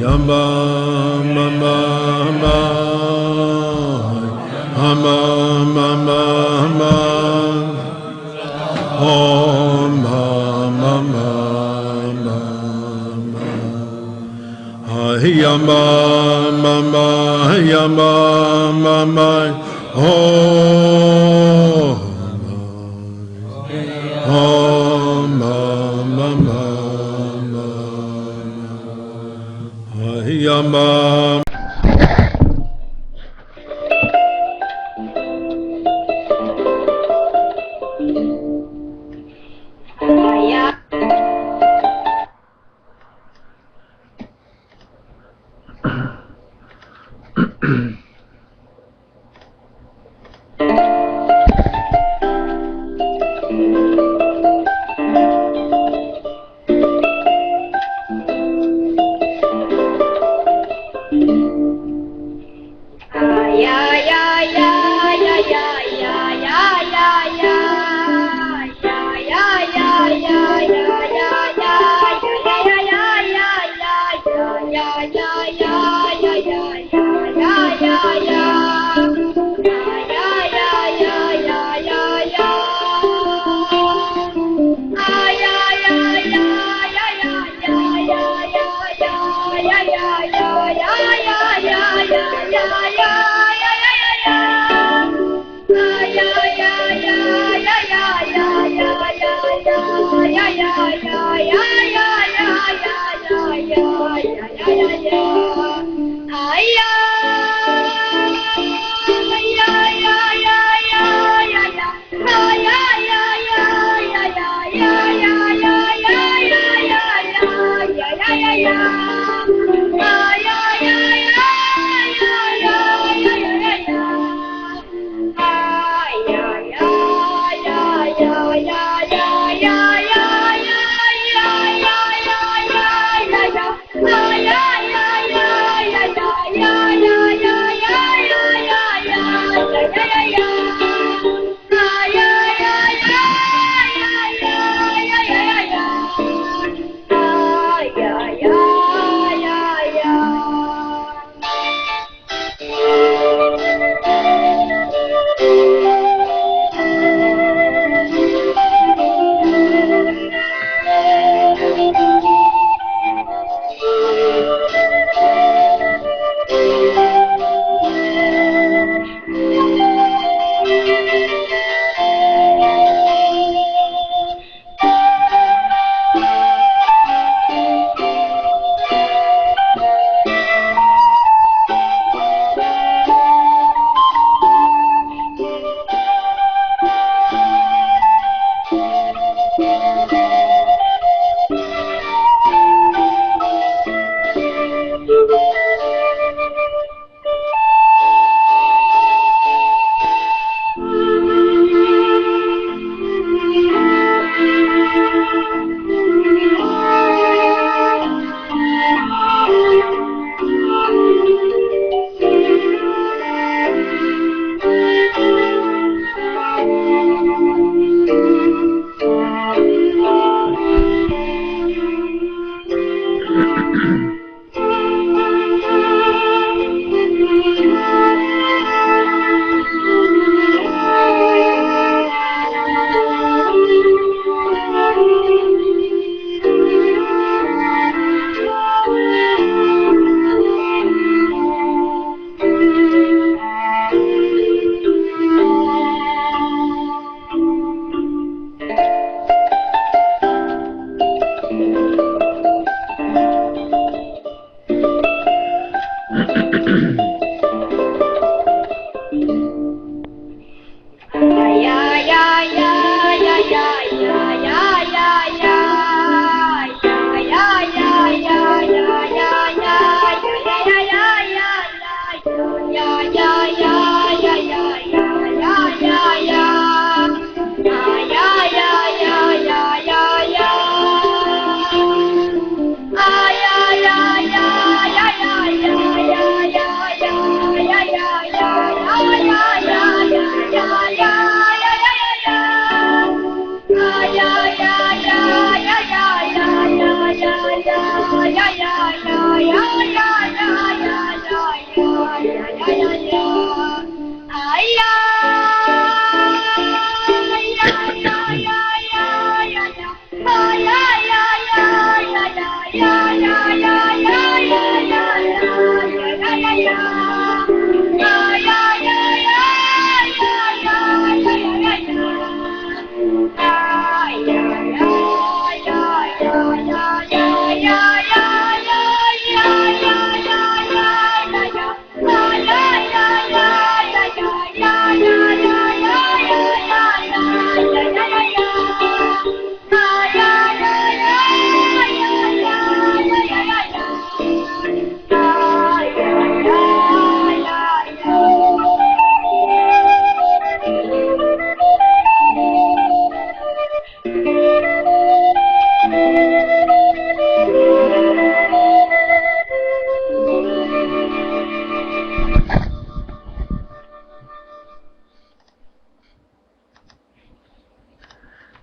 Yamba mama ma ama mama ma Om mama ma Yamba mama yamba mama Om mama Yamba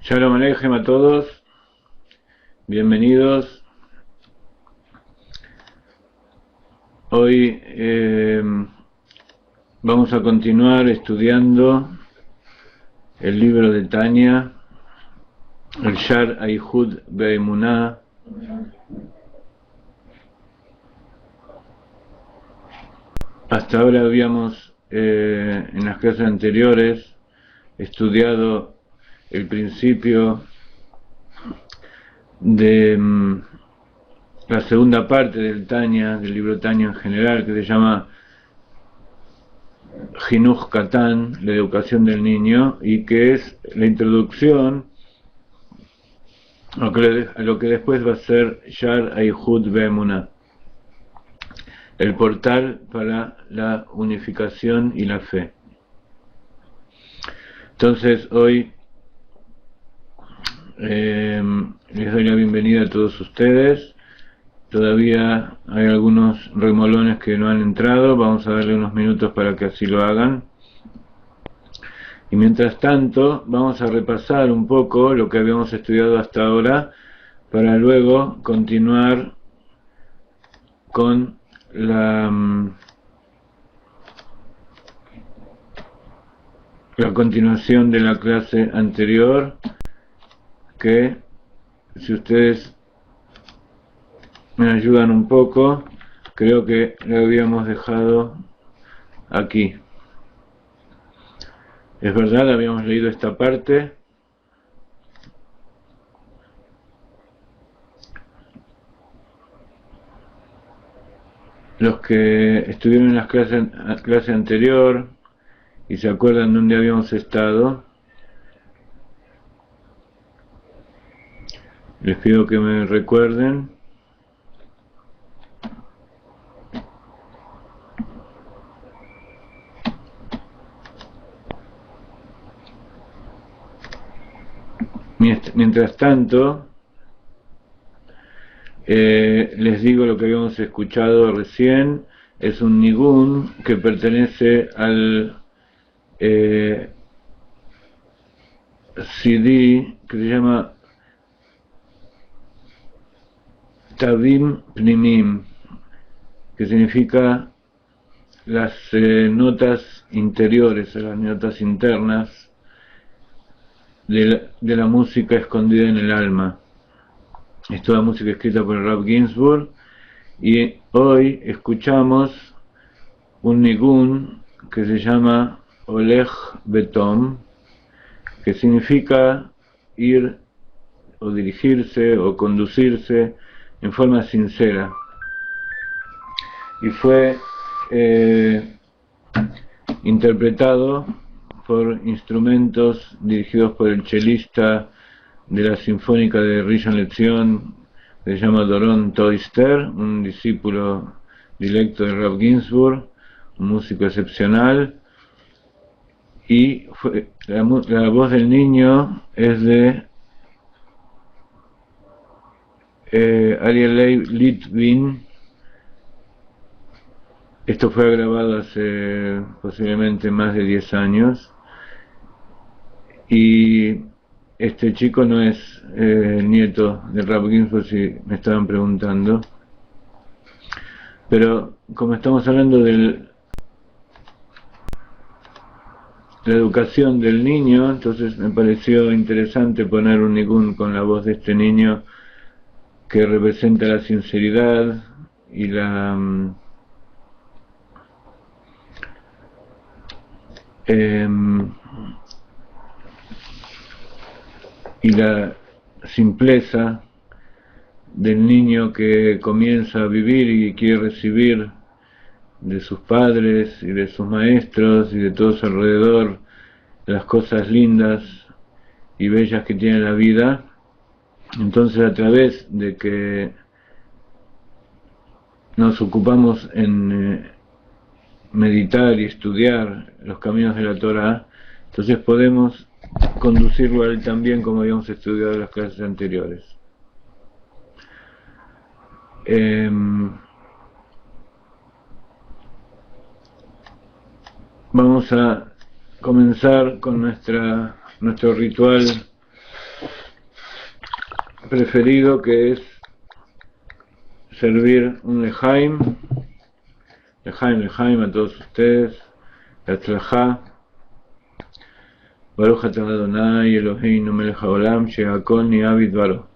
Shalom Aleichem a todos, bienvenidos. Hoy vamos a continuar estudiando el libro de Tanya, el Shar Aihud Be'emunah. Hasta ahora habíamos, en las clases anteriores, estudiado el principio de la segunda parte del Tanya, del libro Tanya en general, que se llama Jinuj Katan, la educación del niño, y que es la introducción a lo que después va a ser Shar Aihud Be'emunah, el portal para la unificación y la fe. Entonces hoy les doy la bienvenida a todos ustedes. Todavía hay algunos remolones que no han entrado, vamos a darle unos minutos para que así lo hagan. Y mientras tanto vamos a repasar un poco lo que habíamos estudiado hasta ahora para luego continuar con la continuación de la clase anterior, que si ustedes me ayudan un poco, creo que lo habíamos dejado aquí. Es verdad, habíamos leído esta parte. Los que estuvieron en la clase anterior y se acuerdan dónde habíamos estado, les pido que me recuerden. Mientras tanto, les digo lo que habíamos escuchado recién. Es un nigún que pertenece al CD que se llama Tavim Pnimim, que significa las notas interiores, las notas internas de la música escondida en el alma. Es toda música escrita por el Rav Ginsburg, y hoy escuchamos un nigún que se llama Olech Betom, que significa ir o dirigirse o conducirse en forma sincera, y fue interpretado por instrumentos dirigidos por el chelista de la Sinfónica de Rishon LeZion, que se llama Doron Toister, un discípulo directo de Rav Ginsburg, un músico excepcional. Y la voz del niño es de Ariel Litvin. Esto fue grabado hace posiblemente más de 10 años. Y este chico no es nieto de Rav Ginsburg, si me estaban preguntando. Pero como estamos hablando de la educación del niño, entonces me pareció interesante poner un nigún con la voz de este niño, que representa la sinceridad y la simpleza del niño que comienza a vivir y quiere recibir de sus padres y de sus maestros y de todos alrededor las cosas lindas y bellas que tiene la vida. Entonces, a través de que nos ocupamos en meditar y estudiar los caminos de la Torá, entonces podemos conducirlo a él también, como habíamos estudiado en las clases anteriores. Vamos a comenzar con nuestro ritual preferido, que es servir un lejaim a todos ustedes. Hatzlajá. Baruch atah Adonai Eloheinu melech haolam shehakol ni'ah bidvaro.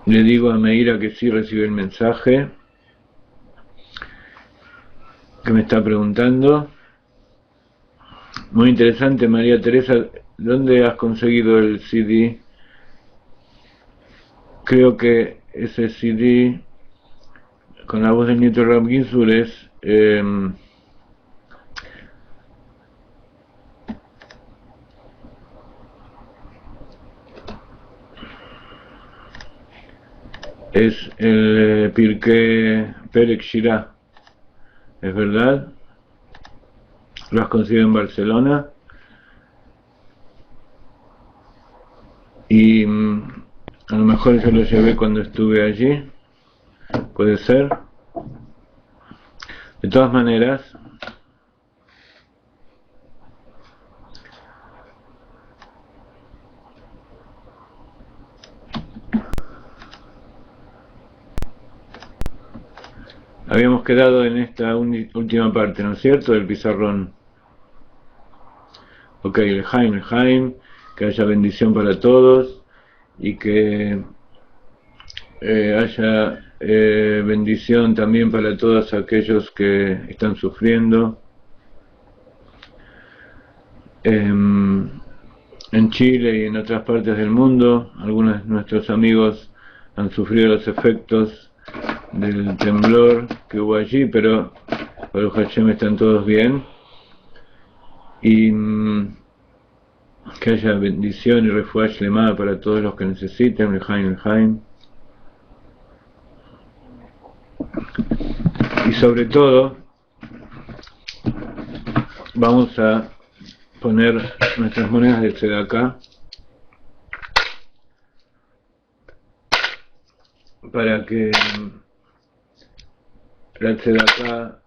Le digo a Meira que sí recibe el mensaje, que me está preguntando. Muy interesante, María Teresa, ¿dónde has conseguido el CD? Creo que ese CD con la voz del nieto Rab Ginsur es el Pirkei Perek Shirah, ¿es verdad? ¿Lo has conseguido en Barcelona? Y a lo mejor yo lo llevé cuando estuve allí, puede ser. De todas maneras, habíamos quedado en esta última parte, ¿no es cierto?, del pizarrón. Ok, Lejaim, que haya bendición para todos y que haya bendición también para todos aquellos que están sufriendo. En Chile y en otras partes del mundo, algunos de nuestros amigos han sufrido los efectos del temblor que hubo allí, pero Baruch Hashem están todos bien. Y que haya bendición y refuá shlema para todos los que necesiten. Lejaim. Y sobre todo, vamos a poner nuestras monedas de tzedakah para que la tzedakah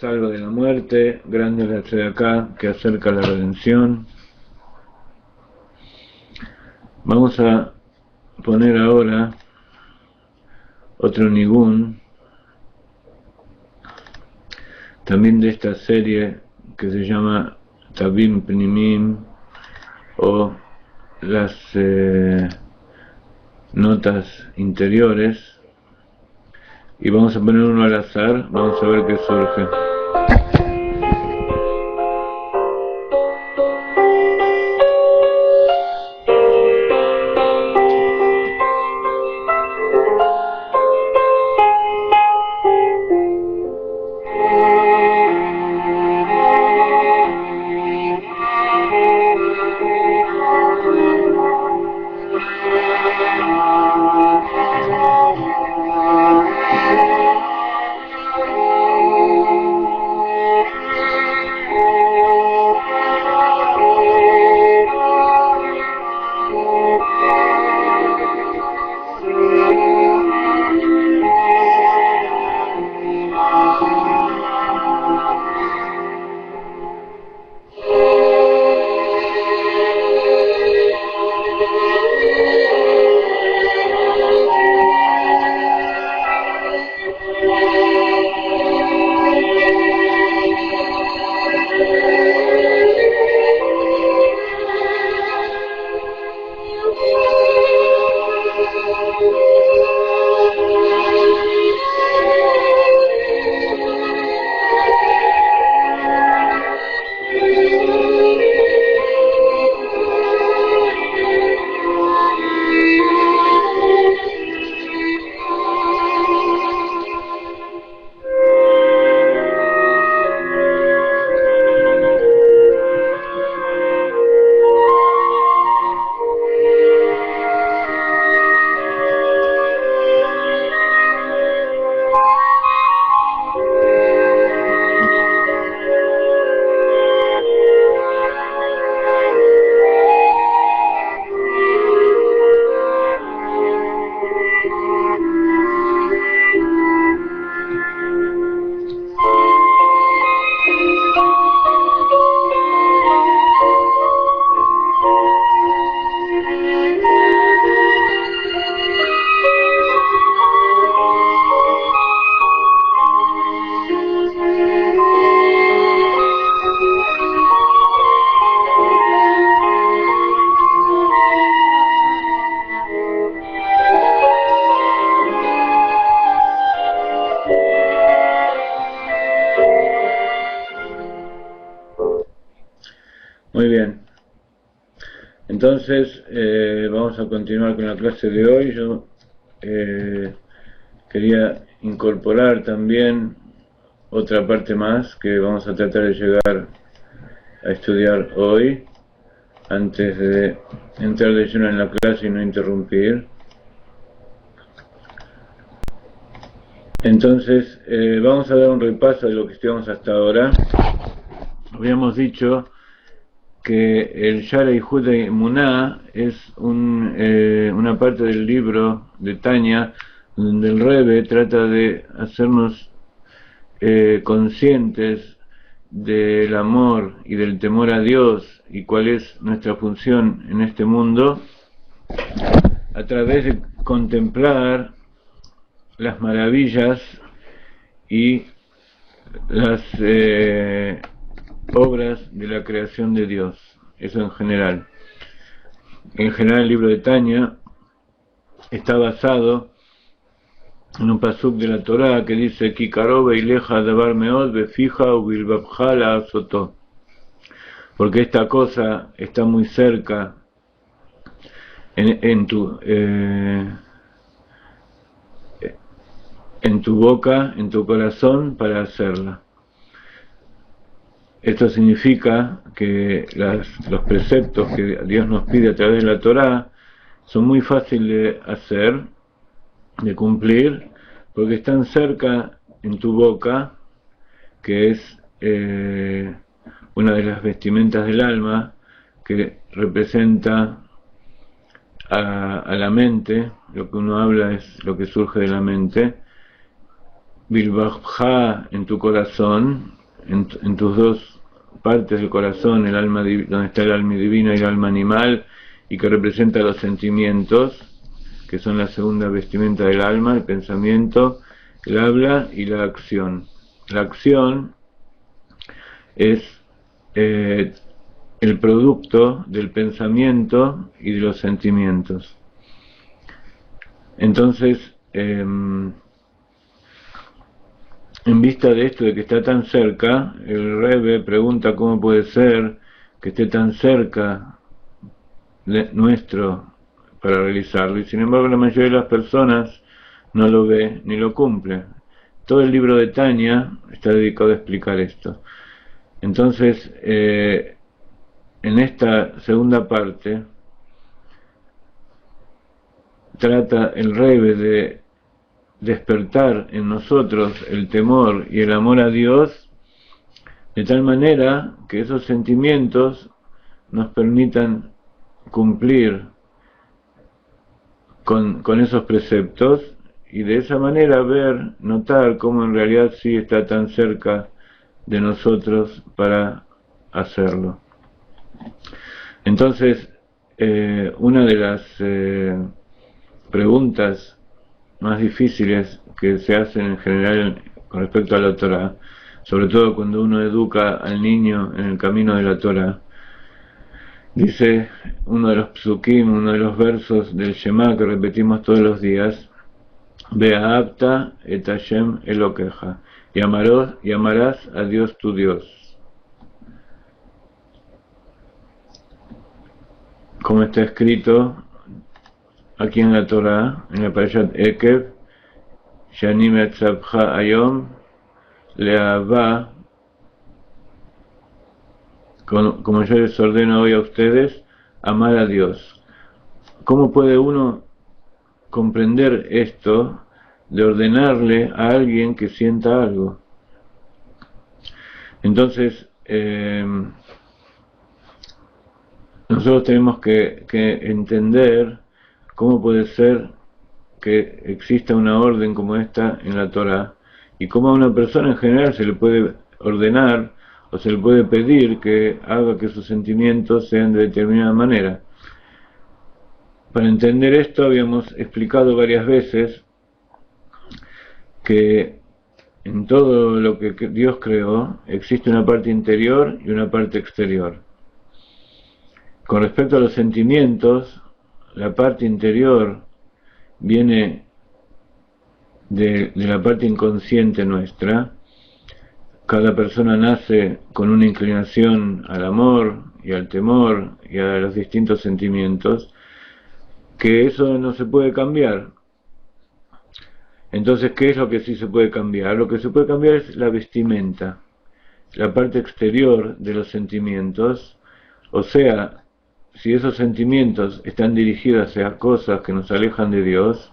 salva de la muerte. Grande es la tzedakah que acerca la redención. Vamos a poner ahora otro nigún, también de esta serie que se llama Tabim Pnimim, o las notas interiores, y vamos a poner uno al azar, vamos a ver qué surge. Muy bien. Entonces, vamos a continuar con la clase de hoy. Yo quería incorporar también otra parte más que vamos a tratar de llegar a estudiar hoy, antes de entrar de lleno en la clase y no interrumpir. Entonces, vamos a dar un repaso de lo que estudiamos hasta ahora. Habíamos dicho que el Yarei Judei Muná es una parte del libro de Tanya, donde el Rebbe trata de hacernos conscientes del amor y del temor a Dios y cuál es nuestra función en este mundo, a través de contemplar las maravillas y las obras de la creación de Dios. Eso en general. En general el libro de Tanya está basado en un pasuk de la Torá que dice Ki karov eileja davar meod befija ubilbabja la'asotó, porque esta cosa está muy cerca en tu boca, en tu corazón, para hacerla. Esto significa que los preceptos que Dios nos pide a través de la Torá son muy fáciles de hacer, de cumplir, porque están cerca en tu boca, que es una de las vestimentas del alma, que representa a la mente. Lo que uno habla es lo que surge de la mente. Bilbajá, en tu corazón, en tus dos partes del corazón, el alma donde está el alma divina y el alma animal, y que representa los sentimientos, que son la segunda vestimenta del alma, el pensamiento, el habla y la acción. La acción es el producto del pensamiento y de los sentimientos. Entonces, en vista de esto, de que está tan cerca, el Rebbe pregunta cómo puede ser que esté tan cerca de nuestro para realizarlo, y sin embargo la mayoría de las personas no lo ve ni lo cumple. Todo el libro de Tanya está dedicado a explicar esto. Entonces, en esta segunda parte, trata el Rebbe de despertar en nosotros el temor y el amor a Dios, de tal manera que esos sentimientos nos permitan cumplir con esos preceptos, y de esa manera ver, notar cómo en realidad sí está tan cerca de nosotros para hacerlo. Entonces, una de las preguntas más difíciles que se hacen en general con respecto a la Torá, sobre todo cuando uno educa al niño en el camino de la Torá, dice uno de los psukim, uno de los versos del Shema que repetimos todos los días: Be'ahavta et Hashem Elokeja, y amarás a Dios tu Dios. Como está escrito aquí en la Torá, en la Parashat Ekev, Shani metzavcha ayom le'ahava, como yo les ordeno hoy a ustedes, amar a Dios. ¿Cómo puede uno comprender esto de ordenarle a alguien que sienta algo? Entonces, nosotros tenemos que entender cómo puede ser que exista una orden como esta en la Torá, y cómo a una persona en general se le puede ordenar o se le puede pedir que haga que sus sentimientos sean de determinada manera. Para entender esto habíamos explicado varias veces que en todo lo que Dios creó existe una parte interior y una parte exterior. Con respecto a los sentimientos, la parte interior viene de la parte inconsciente nuestra. Cada persona nace con una inclinación al amor, y al temor y a los distintos sentimientos, que eso no se puede cambiar. Entonces, ¿qué es lo que sí se puede cambiar? Lo que se puede cambiar es la vestimenta, la parte exterior de los sentimientos, o sea, si esos sentimientos están dirigidos hacia cosas que nos alejan de Dios,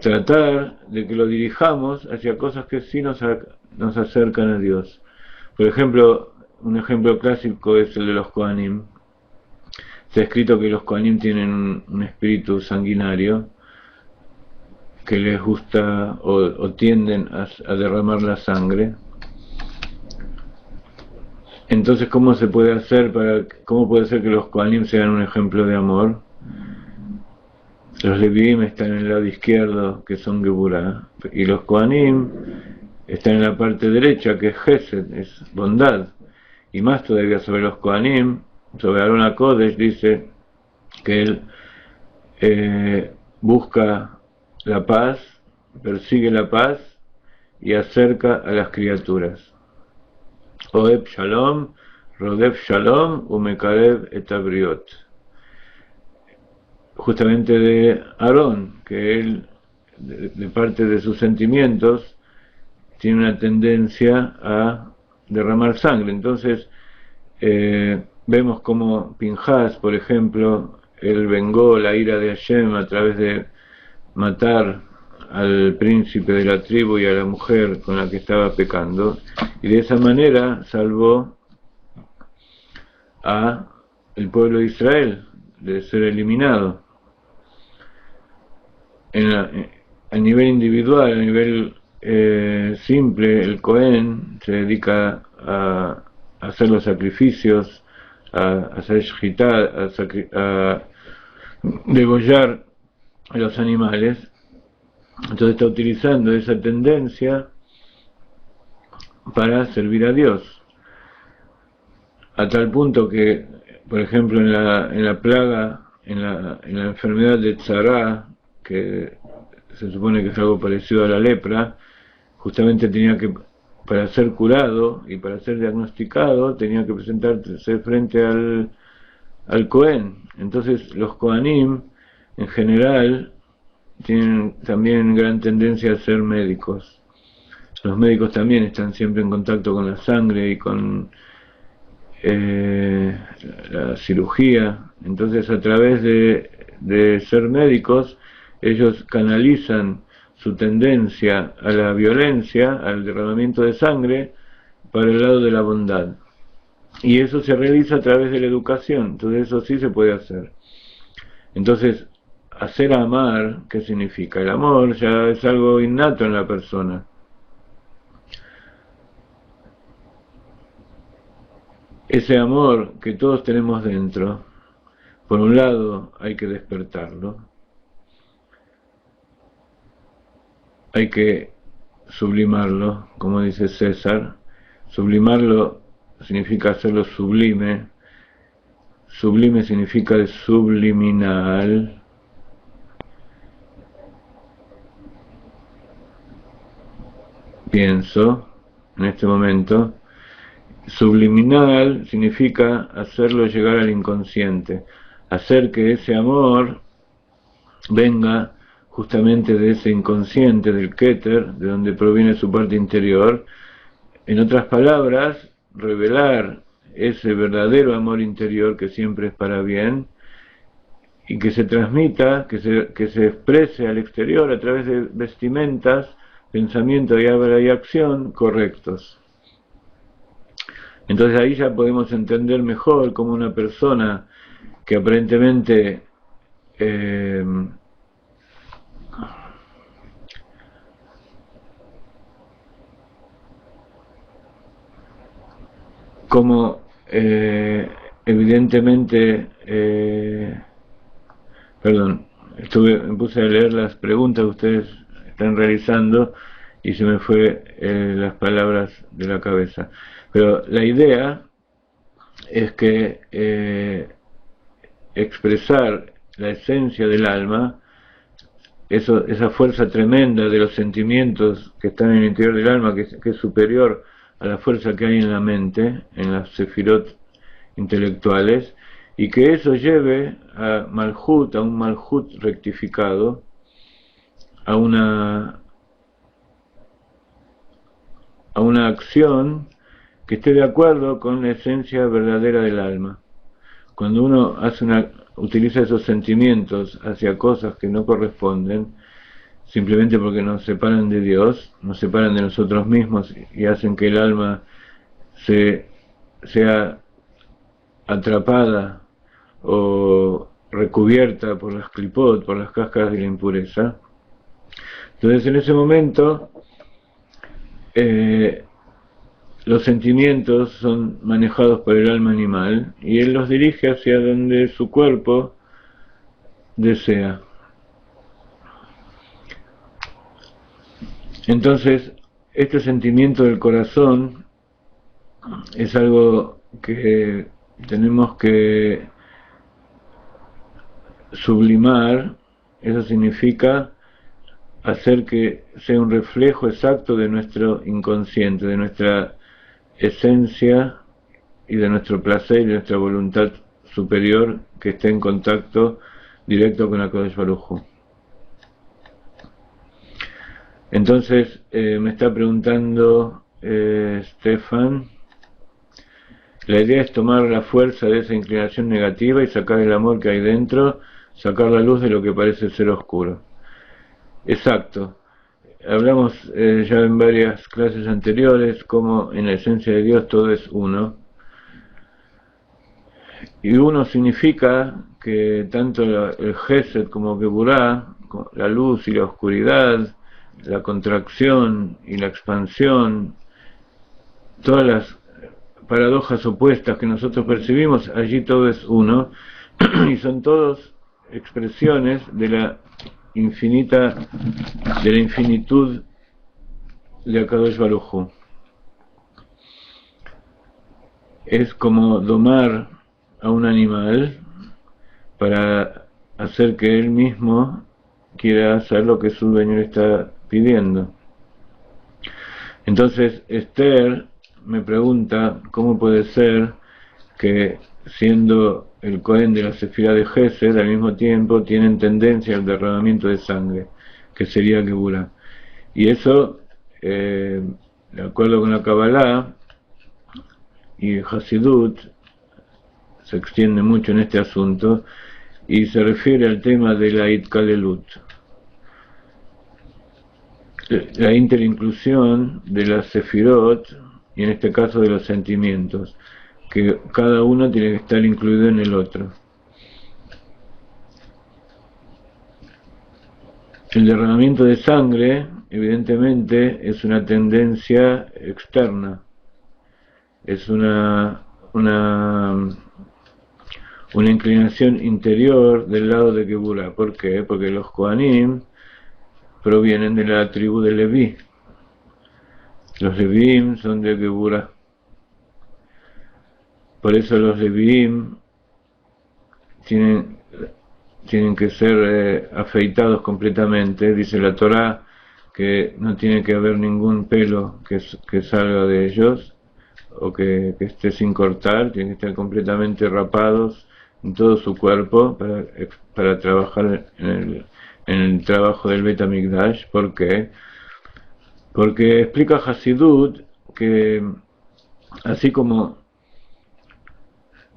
tratar de que lo dirijamos hacia cosas que sí nos acercan a Dios. Por ejemplo, un ejemplo clásico es el de los Kohanim. Está escrito que los Kohanim tienen un espíritu sanguinario que les gusta o tienden a derramar la sangre. Entonces, ¿cómo puede ser que los Kohanim sean un ejemplo de amor? Los Leviim están en el lado izquierdo, que son Geburah, y los Kohanim están en la parte derecha, que es Gesed, es bondad. Y más todavía sobre los Kohanim, sobre Aarón HaKodesh, dice que él busca la paz, persigue la paz y acerca a las criaturas. Oeb Shalom, Rodef Shalom, Umekarev et Abriot. Justamente de Aarón, que él, de parte de sus sentimientos, tiene una tendencia a derramar sangre. Entonces, vemos como Pinhas, por ejemplo, él vengó la ira de Hashem a través de matar al príncipe de la tribu y a la mujer con la que estaba pecando, y de esa manera salvó a el pueblo de Israel de ser eliminado. A nivel individual, a nivel simple, el Cohen se dedica a hacer los sacrificios, a hacer shchitá, a degollar a los animales. Entonces está utilizando esa tendencia para servir a Dios, a tal punto que, por ejemplo, en la plaga, en la enfermedad de Tzara, que se supone que es algo parecido a la lepra, justamente para ser curado y para ser diagnosticado, tenía que presentarse frente al Cohen. Entonces los Kohanim, en general, tienen también gran tendencia a ser médicos. Los médicos también están siempre en contacto con la sangre y con la cirugía. Entonces, a través de ser médicos, ellos canalizan su tendencia a la violencia, al derramamiento de sangre, para el lado de la bondad. Y eso se realiza a través de la educación. Entonces eso sí se puede hacer. Entonces, hacer amar, ¿qué significa? El amor ya es algo innato en la persona. Ese amor que todos tenemos dentro, por un lado hay que despertarlo, hay que sublimarlo, como dice César. Sublimarlo significa hacerlo sublime. Sublime significa de subliminal. Pienso en este momento. Subliminal significa hacerlo llegar al inconsciente, hacer que ese amor venga justamente de ese inconsciente, del Keter, de donde proviene su parte interior. En otras palabras, revelar ese verdadero amor interior que siempre es para bien y que se transmita, que se exprese al exterior a través de vestimentas, pensamiento y obra y acción correctos. Entonces ahí ya podemos entender mejor cómo una persona que aparentemente evidentemente, me puse a leer las preguntas que ustedes están realizando y se me fue las palabras de la cabeza. Pero la idea es que expresar la esencia del alma, esa fuerza tremenda de los sentimientos que están en el interior del alma, que es superior a la fuerza que hay en la mente, en las sefirot intelectuales, y que eso lleve a Malhut, a un Malhut rectificado, a una acción que esté de acuerdo con la esencia verdadera del alma. Cuando uno utiliza esos sentimientos hacia cosas que no corresponden, simplemente porque nos separan de Dios, nos separan de nosotros mismos y hacen que el alma sea atrapada o recubierta por las clipot, por las cáscaras de la impureza. Entonces en ese momento los sentimientos son manejados por el alma animal y él los dirige hacia donde su cuerpo desea. Entonces, este sentimiento del corazón es algo que tenemos que sublimar. Eso significa hacer que sea un reflejo exacto de nuestro inconsciente, de nuestra esencia y de nuestro placer y de nuestra voluntad superior que esté en contacto directo con HaKadosh Baruj Hu. Entonces me está preguntando Stefan, la idea es tomar la fuerza de esa inclinación negativa y sacar el amor que hay dentro, sacar la luz de lo que parece ser oscuro. Exacto. Hablamos ya en varias clases anteriores cómo en la esencia de Dios todo es uno. Y uno significa que tanto el Gesed como Geburah, la luz y la oscuridad, la contracción y la expansión, todas las paradojas opuestas que nosotros percibimos, allí todo es uno, y son todos expresiones de la infinitud de HaKadosh Baruj Hu. Es como domar a un animal para hacer que él mismo quiera hacer lo que su dueño le está pidiendo. Entonces Esther me pregunta cómo puede ser que siendo el Cohen de la Sefirá de Gesed al mismo tiempo tienen tendencia al derramamiento de sangre, que sería Geburah. Y eso, de acuerdo con la Kabbalah y el Hasidut, se extiende mucho en este asunto y se refiere al tema de la Itkalelut, la interinclusión de las Sefirot, y en este caso de los sentimientos, que cada uno tiene que estar incluido en el otro. El derramamiento de sangre, evidentemente, es una tendencia externa, es una inclinación interior del lado de Geburah. ¿Por qué? Porque los Kohanim provienen de la tribu de Leví. Los Levíim son de Geburah. Por eso los Levíim tienen que ser afeitados completamente. Dice la Torá que no tiene que haber ningún pelo que salga de ellos o que esté sin cortar, tienen que estar completamente rapados en todo su cuerpo para trabajar en el trabajo del Bet HaMikdash. ¿Por qué? Porque explica Hasidut que así como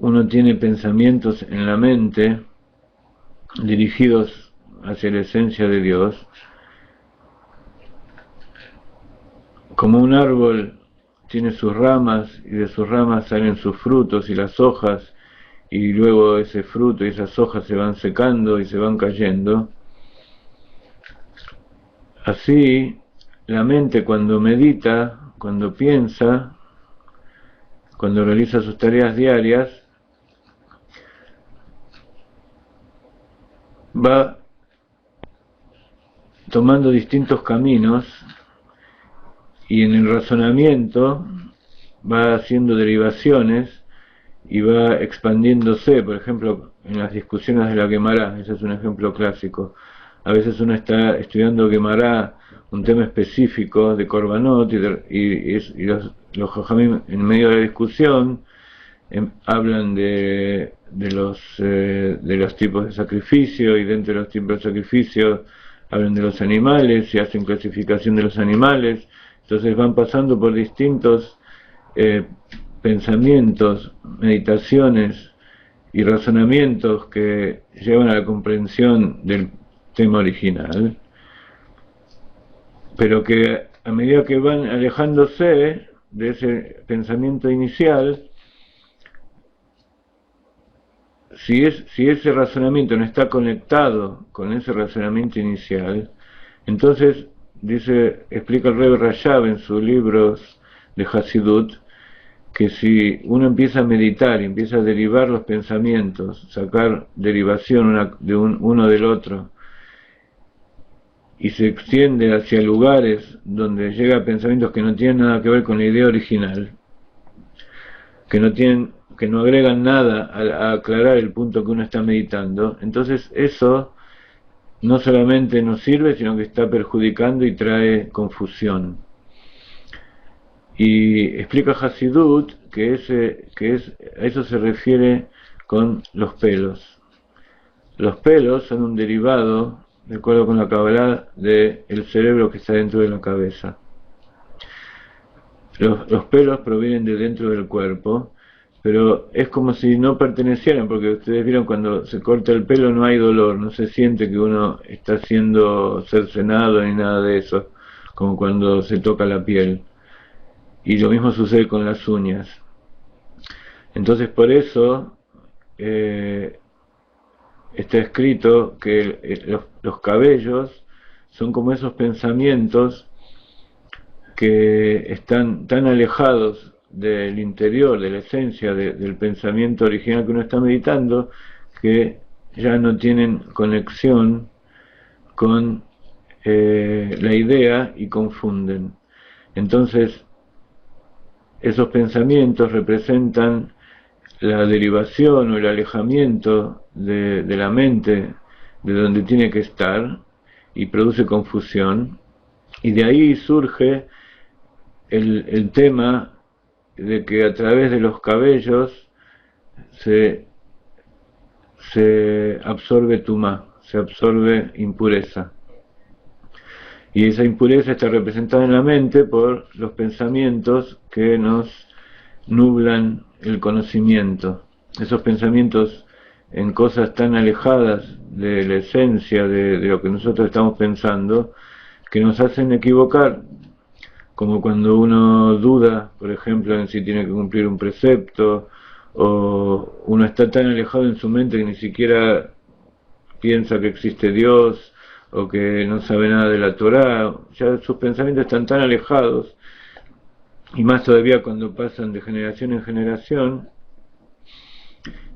uno tiene pensamientos en la mente dirigidos hacia la esencia de Dios, como un árbol tiene sus ramas y de sus ramas salen sus frutos y las hojas, y luego ese fruto y esas hojas se van secando y se van cayendo, así la mente cuando medita, cuando piensa, cuando realiza sus tareas diarias, va tomando distintos caminos y en el razonamiento va haciendo derivaciones y va expandiéndose. Por ejemplo, en las discusiones de la Gemara, ese es un ejemplo clásico. A veces uno está estudiando Gemara, un tema específico de Korbanot, y los Jajamim en medio de la discusión hablan de los tipos de sacrificio, y dentro de los tipos de sacrificio hablan de los animales y hacen clasificación de los animales. Entonces van pasando por distintos pensamientos, meditaciones y razonamientos que llevan a la comprensión del tema original, pero que a medida que van alejándose de ese pensamiento inicial, si ese razonamiento no está conectado con ese razonamiento inicial, entonces explica el Rebbe Rajab en sus libros de Hasidut, que si uno empieza a meditar y empieza a derivar los pensamientos, sacar derivación uno del otro, y se extiende hacia lugares donde llega a pensamientos que no tienen nada que ver con la idea original, que no agregan nada a aclarar el punto que uno está meditando, entonces eso no solamente no sirve, sino que está perjudicando y trae confusión. Y explica Hasidut que a eso se refiere con los pelos. Los pelos son un derivado, de acuerdo con la Kabbalah, del cerebro que está dentro de la cabeza. Los pelos provienen de dentro del cuerpo, pero es como si no pertenecieran, porque ustedes vieron cuando se corta el pelo no hay dolor, no se siente que uno está siendo cercenado ni nada de eso, como cuando se toca la piel. Y lo mismo sucede con las uñas. Entonces por eso está escrito que los cabellos son como esos pensamientos que están tan alejados del interior, de la esencia del pensamiento original que uno está meditando, que ya no tienen conexión con la idea y confunden. Entonces esos pensamientos representan la derivación o el alejamiento de la mente de donde tiene que estar, y produce confusión, y de ahí surge el tema de que a través de los cabellos se absorbe tumá, se absorbe impureza. Y esa impureza está representada en la mente por los pensamientos que nos nublan el conocimiento. Esos pensamientos en cosas tan alejadas de la esencia de lo que nosotros estamos pensando, que nos hacen equivocar, como cuando uno duda, por ejemplo, en si tiene que cumplir un precepto, o uno está tan alejado en su mente que ni siquiera piensa que existe Dios, o que no sabe nada de la Torá. Ya sus pensamientos están tan alejados, y más todavía cuando pasan de generación en generación,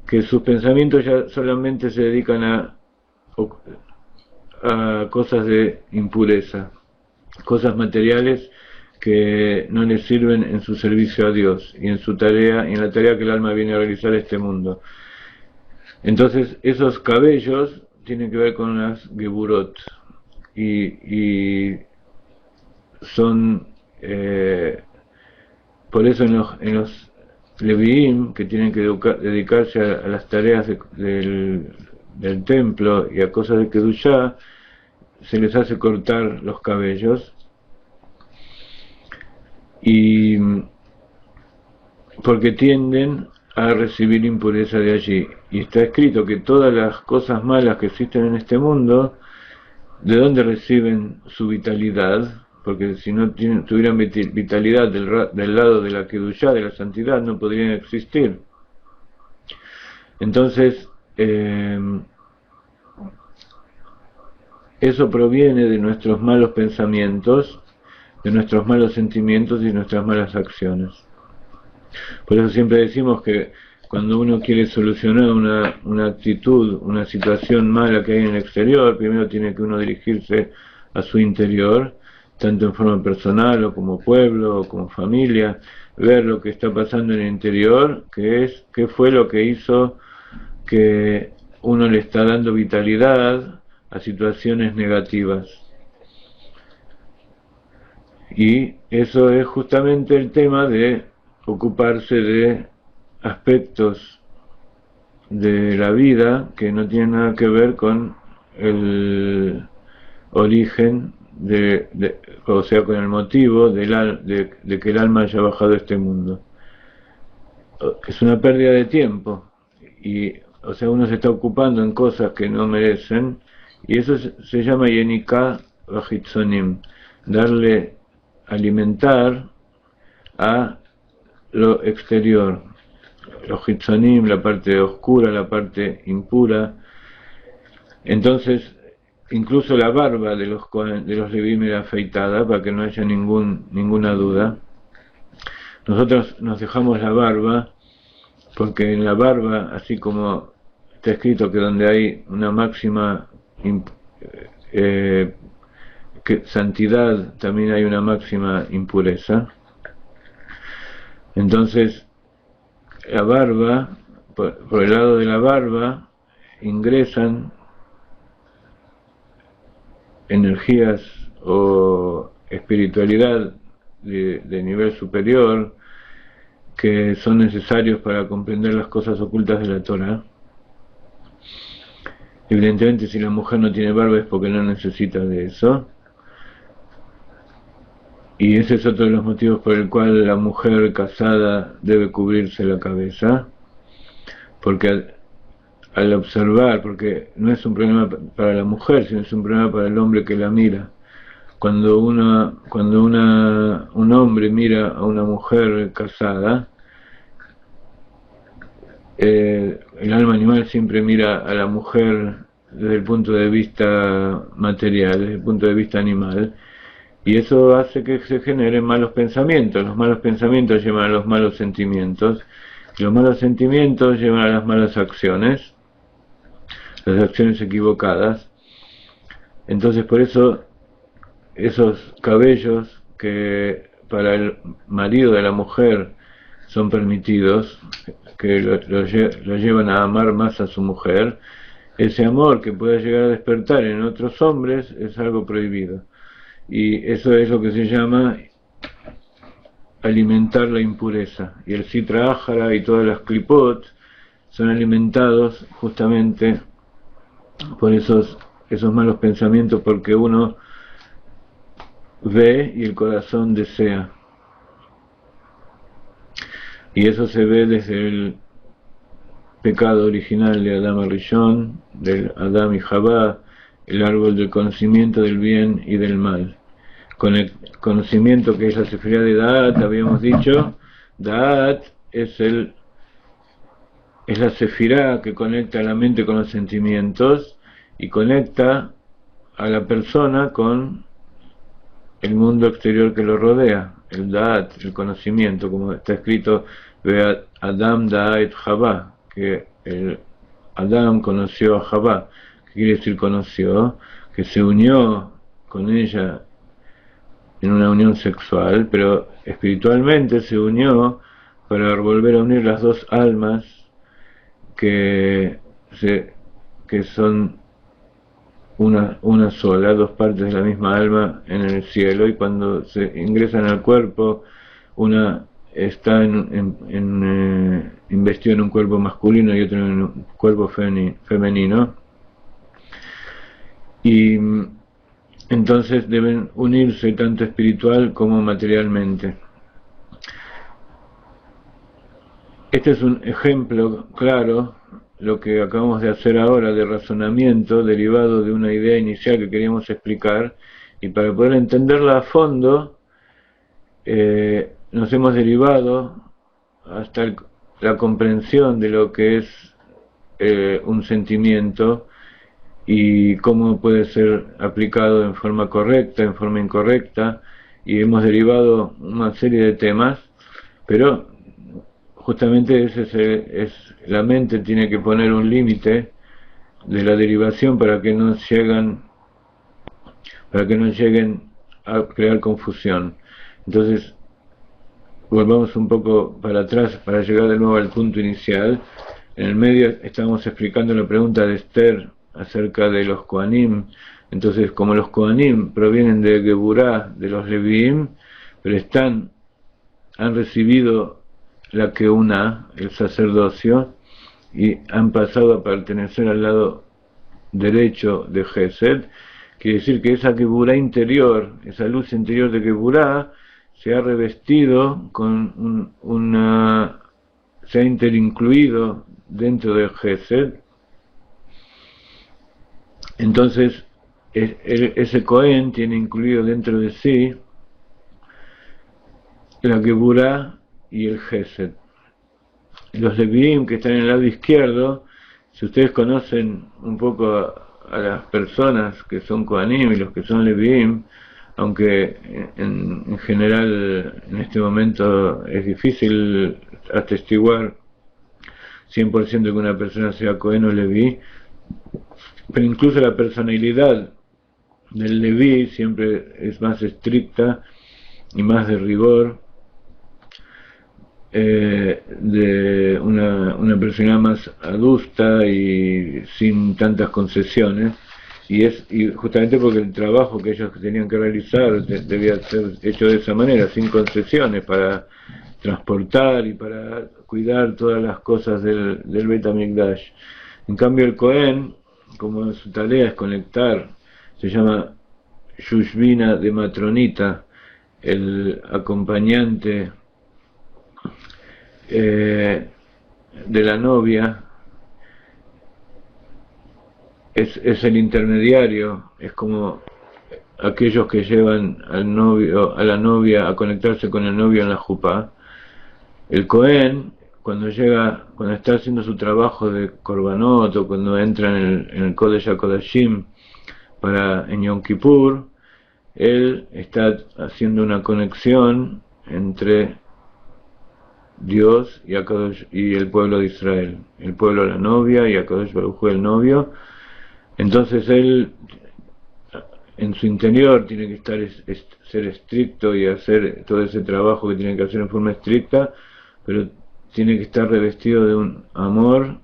que sus pensamientos ya solamente se dedican a cosas de impureza, cosas materiales que no les sirven en su servicio a Dios y en su tarea, y en la tarea que el alma viene a realizar a este mundo. Entonces esos cabellos tienen que ver con las geburot, y son por eso en los Leviim, que tienen que dedicarse a las tareas del templo y a cosas de Kedushá, se les hace cortar los cabellos, y porque tienden a recibir impureza de allí. Y está escrito que todas las cosas malas que existen en este mundo, ¿de dónde reciben su vitalidad? Porque si no tuvieran vitalidad del lado de la Kedushá, de la santidad, no podrían existir. Entonces, eso proviene de nuestros malos pensamientos, de nuestros malos sentimientos y nuestras malas acciones. Por eso siempre decimos que cuando uno quiere solucionar una actitud, una situación mala que hay en el exterior, primero tiene que uno dirigirse a su interior, tanto en forma personal o como pueblo o como familia, ver lo que está pasando en el interior, qué fue lo que hizo que uno le está dando vitalidad a situaciones negativas. Y eso es justamente el tema de ocuparse de aspectos de la vida que no tienen nada que ver con el origen o sea, con el motivo de que el alma haya bajado a este mundo. Es una pérdida de tiempo, y o sea, uno se está ocupando en cosas que no merecen, y eso se llama Yenika Vajitzonim, darle, alimentar a lo exterior, los Hitzonim, la parte oscura, la parte impura. Entonces, incluso la barba de los Levim era afeitada, para que no haya ninguna duda. Nosotros nos dejamos la barba, porque en la barba, así como está escrito que donde hay una máxima santidad, también hay una máxima impureza. Entonces, la barba, por el lado de la barba, ingresan energías o espiritualidad de nivel superior que son necesarios para comprender las cosas ocultas de la Torah. Evidentemente, si la mujer no tiene barba es porque no necesita de eso, y ese es otro de los motivos por el cual la mujer casada debe cubrirse la cabeza, porque al observar, porque no es un problema para la mujer, sino es un problema para el hombre que la mira. Cuando un hombre mira a una mujer casada, el alma animal siempre mira a la mujer desde el punto de vista material, desde el punto de vista animal, y eso hace que se generen malos pensamientos. Los malos pensamientos llevan a los malos sentimientos, y los malos sentimientos llevan a las malas acciones, las acciones equivocadas. Entonces, por eso esos cabellos que para el marido de la mujer son permitidos, que lo llevan a amar más a su mujer, ese amor que pueda llegar a despertar en otros hombres es algo prohibido. Y eso es lo que se llama alimentar la impureza. Y el Sitra Ahara y todas las Klipot son alimentados justamente por esos malos pensamientos, porque uno ve y el corazón desea. Y eso se ve desde el pecado original de Adam Arishon, del Adam y Javá, el árbol del conocimiento del bien y del mal. Con el conocimiento que es la sefirá de Da'at, habíamos dicho, Da'at es la sefirá que conecta la mente con los sentimientos y conecta a la persona con el mundo exterior que lo rodea, el Da'at, el conocimiento, como está escrito, ve Adam Da'at Javá, que el Adam conoció a Javá. ¿Qué quiere decir conoció? Que se unió con ella en una unión sexual, pero espiritualmente se unió para volver a unir las dos almas que son una sola, dos partes de la misma alma en el cielo, y cuando se ingresan al cuerpo, una está investido en un cuerpo masculino y otro en un cuerpo femenino, y entonces deben unirse tanto espiritual como materialmente. Este es un ejemplo claro, lo que acabamos de hacer ahora, de razonamiento derivado de una idea inicial que queríamos explicar, y para poder entenderla a fondo nos hemos derivado hasta la comprensión de lo que es un sentimiento y cómo puede ser aplicado en forma correcta, en forma incorrecta, y hemos derivado una serie de temas, pero justamente la mente tiene que poner un límite de la derivación para que no lleguen a crear confusión. Entonces, volvamos un poco para atrás para llegar de nuevo al punto inicial. En el medio estábamos explicando la pregunta de Esther acerca de los Kohanim. Entonces, como los Kohanim provienen de Geburá, de los Leviim, pero han recibido la Keuna, el sacerdocio, y han pasado a pertenecer al lado derecho de Gesed. Quiere decir que esa Geburá interior, esa luz interior de Geburá, se ha revestido con se ha interincluido dentro de Gesed. Entonces ese Cohen tiene incluido dentro de sí la Geburá y el Gesed. Los Leviim que están en el lado izquierdo, si ustedes conocen un poco a las personas que son Kohanim y los que son Leviim, aunque en general en este momento es difícil atestiguar 100% que una persona sea Kohen o Leví, pero incluso la personalidad del Leví siempre es más estricta y más de rigor, de una persona más adusta y sin tantas concesiones, y justamente porque el trabajo que ellos tenían que realizar debía ser hecho de esa manera, sin concesiones, para transportar y para cuidar todas las cosas del Beit HaMikdash. En cambio el Cohen, como su tarea es conectar, se llama Shushvina de Matronita, el acompañante de la novia, es el intermediario, es como aquellos que llevan al novio, a la novia a conectarse con el novio en la jupá. El Cohen, cuando está haciendo su trabajo de Korbanot, o cuando entra en el Kodesh HaKodashim en Yom Kippur, él está haciendo una conexión entre Dios y el pueblo de Israel, el pueblo de la novia y Akadosh Baruj Hu el novio. Entonces él en su interior tiene que ser estricto y hacer todo ese trabajo que tiene que hacer en forma estricta, pero tiene que estar revestido de un amor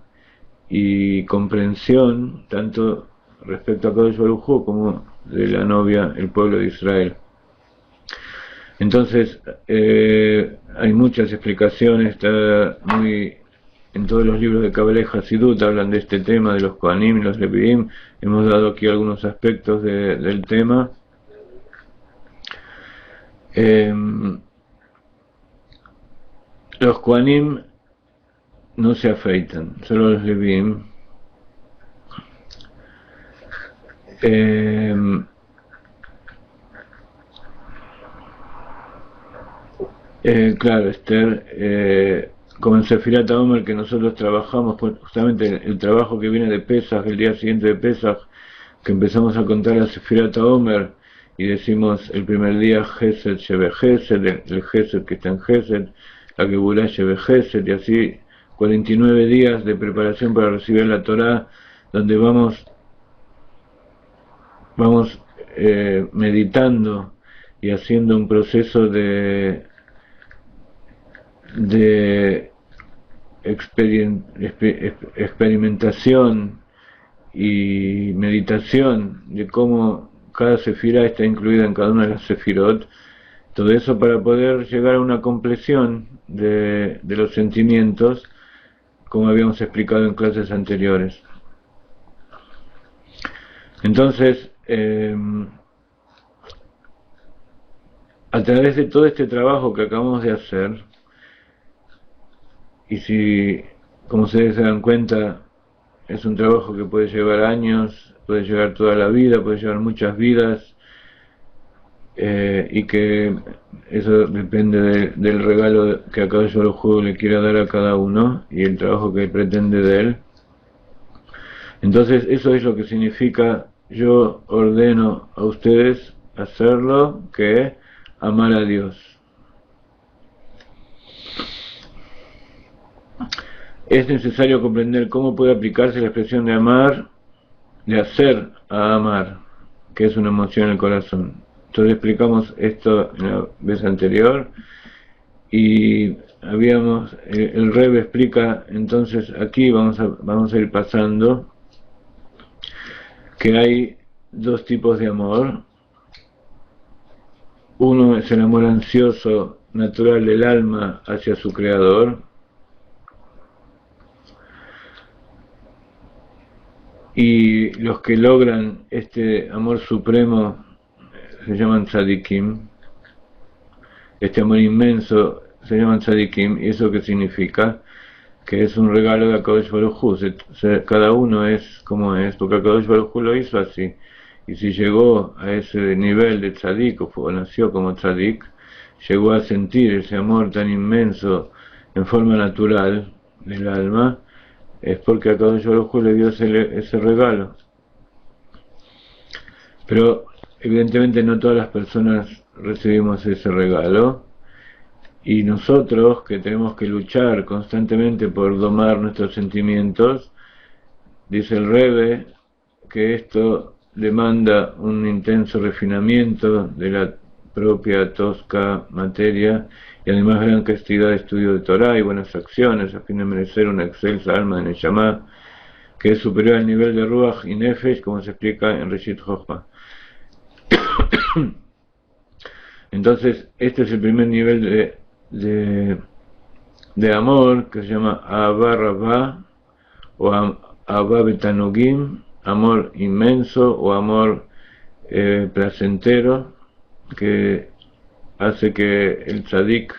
y comprensión tanto respecto a Akadosh Baruj Hu como de la novia, el pueblo de Israel. Entonces hay muchas explicaciones, está en todos los libros de Kabbalah y Hasidut hablan de este tema de los Kohanim y los Leviim. Hemos dado aquí algunos aspectos del tema. Los Kohanim no se afeitan, solo los Leviim. Claro, Esther, como en Sefirat HaOmer que nosotros trabajamos, pues justamente el trabajo que viene de Pesach, el día siguiente de Pesach, que empezamos a contar la Sefirat HaOmer y decimos el primer día Gesed Shebe Gesed, el Gesed que está en Gesed, la Geburá Shebe Gesed, y así 49 días de preparación para recibir la Torá, donde vamos meditando y haciendo un proceso de experimentación y meditación de cómo cada sefirá está incluida en cada una de las sefirot, todo eso para poder llegar a una compleción de los sentimientos, como habíamos explicado en clases anteriores. Entonces, a través de todo este trabajo que acabamos de hacer, y si, como ustedes se dan cuenta, es un trabajo que puede llevar años, puede llevar toda la vida, puede llevar muchas vidas, y que eso depende del regalo que Akadosh Baruj Hu le quiera dar a cada uno y el trabajo que pretende de él. Entonces eso es lo que significa: yo ordeno a ustedes hacerlo, que amar a Dios. Es necesario comprender cómo puede aplicarse la expresión de amar, de hacer a amar, que es una emoción en el corazón. Entonces explicamos esto en la vez anterior y el Rebbe explica, entonces aquí vamos a ir pasando, que hay dos tipos de amor. Uno es el amor ansioso natural del alma hacia su creador, y los que logran este amor supremo se llaman tzadikim. Este amor inmenso se llaman tzadikim. ¿Y eso qué significa? Que es un regalo de HaKadosh Baruj Hu. Cada uno es como es, porque HaKadosh Baruj Hu lo hizo así. Y si llegó a ese nivel de tzadik, o nació como tzadik, llegó a sentir ese amor tan inmenso en forma natural del alma, es porque HaKadosh Baruj Hu le dio ese regalo. Pero evidentemente no todas las personas recibimos ese regalo, y nosotros, que tenemos que luchar constantemente por domar nuestros sentimientos, dice el Rebbe que esto demanda un intenso refinamiento de la propia tosca materia, y además gran castidad de estudio de Torah y buenas acciones a fin de merecer una excelsa alma de Neshama que es superior al nivel de Ruach y Nefesh, como se explica en Reshit Chochma. Entonces, este es el primer nivel de amor, que se llama Ahava Rabá o Ahava Betanogim, amor inmenso o amor placentero, que hace que el tzadik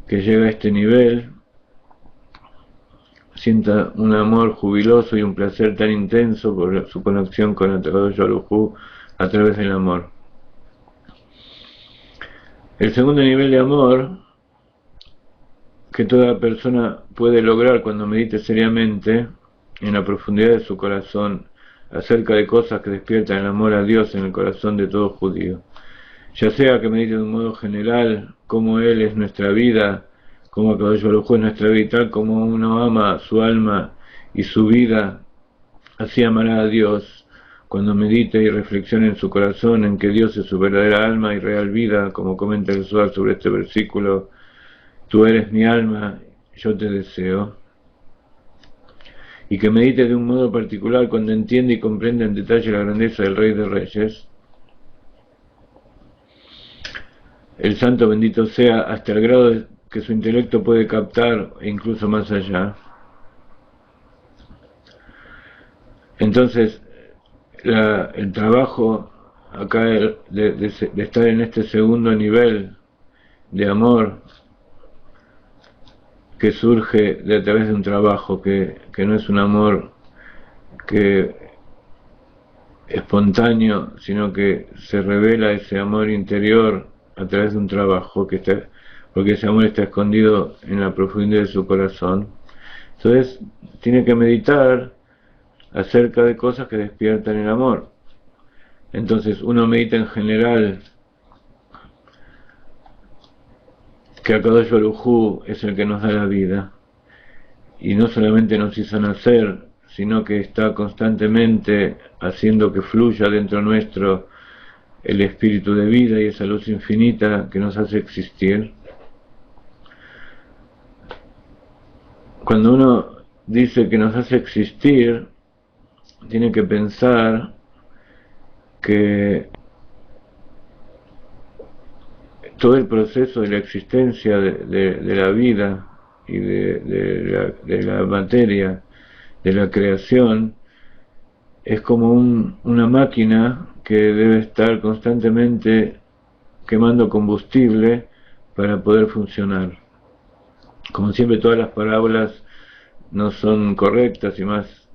que llega a este nivel sienta un amor jubiloso y un placer tan intenso por su conexión con el HaKadosh Baruj Hu a través del amor. El segundo nivel de amor que toda persona puede lograr cuando medite seriamente en la profundidad de su corazón acerca de cosas que despiertan el amor a Dios en el corazón de todo judío, ya sea que medite de un modo general como Él es nuestra vida, como HaKadosh Baruj Hu es nuestra vida, y tal como uno ama su alma y su vida, así amará a Dios cuando medite y reflexione en su corazón en que Dios es su verdadera alma y real vida, como comenta el Zohar sobre este versículo: tú eres mi alma, yo te deseo. Y que medite de un modo particular cuando entiende y comprende en detalle la grandeza del Rey de Reyes, el santo bendito sea, hasta el grado de que su intelecto puede captar e incluso más allá. Entonces, el trabajo acá de estar en este segundo nivel de amor que surge a través de un trabajo que no es un amor que espontáneo, sino que se revela ese amor interior a través de un trabajo porque ese amor está escondido en la profundidad de su corazón. Entonces tiene que meditar acerca de cosas que despiertan el amor. Entonces uno medita en general que HaKadosh Baruj Hu es el que nos da la vida, y no solamente nos hizo nacer, sino que está constantemente haciendo que fluya dentro nuestro el espíritu de vida y esa luz infinita que nos hace existir. Cuando uno dice que nos hace existir, tiene que pensar que todo el proceso de la existencia de la vida y de la materia, de la creación, es como una máquina que debe estar constantemente quemando combustible para poder funcionar. Como siempre, todas las parábolas no son correctas, y más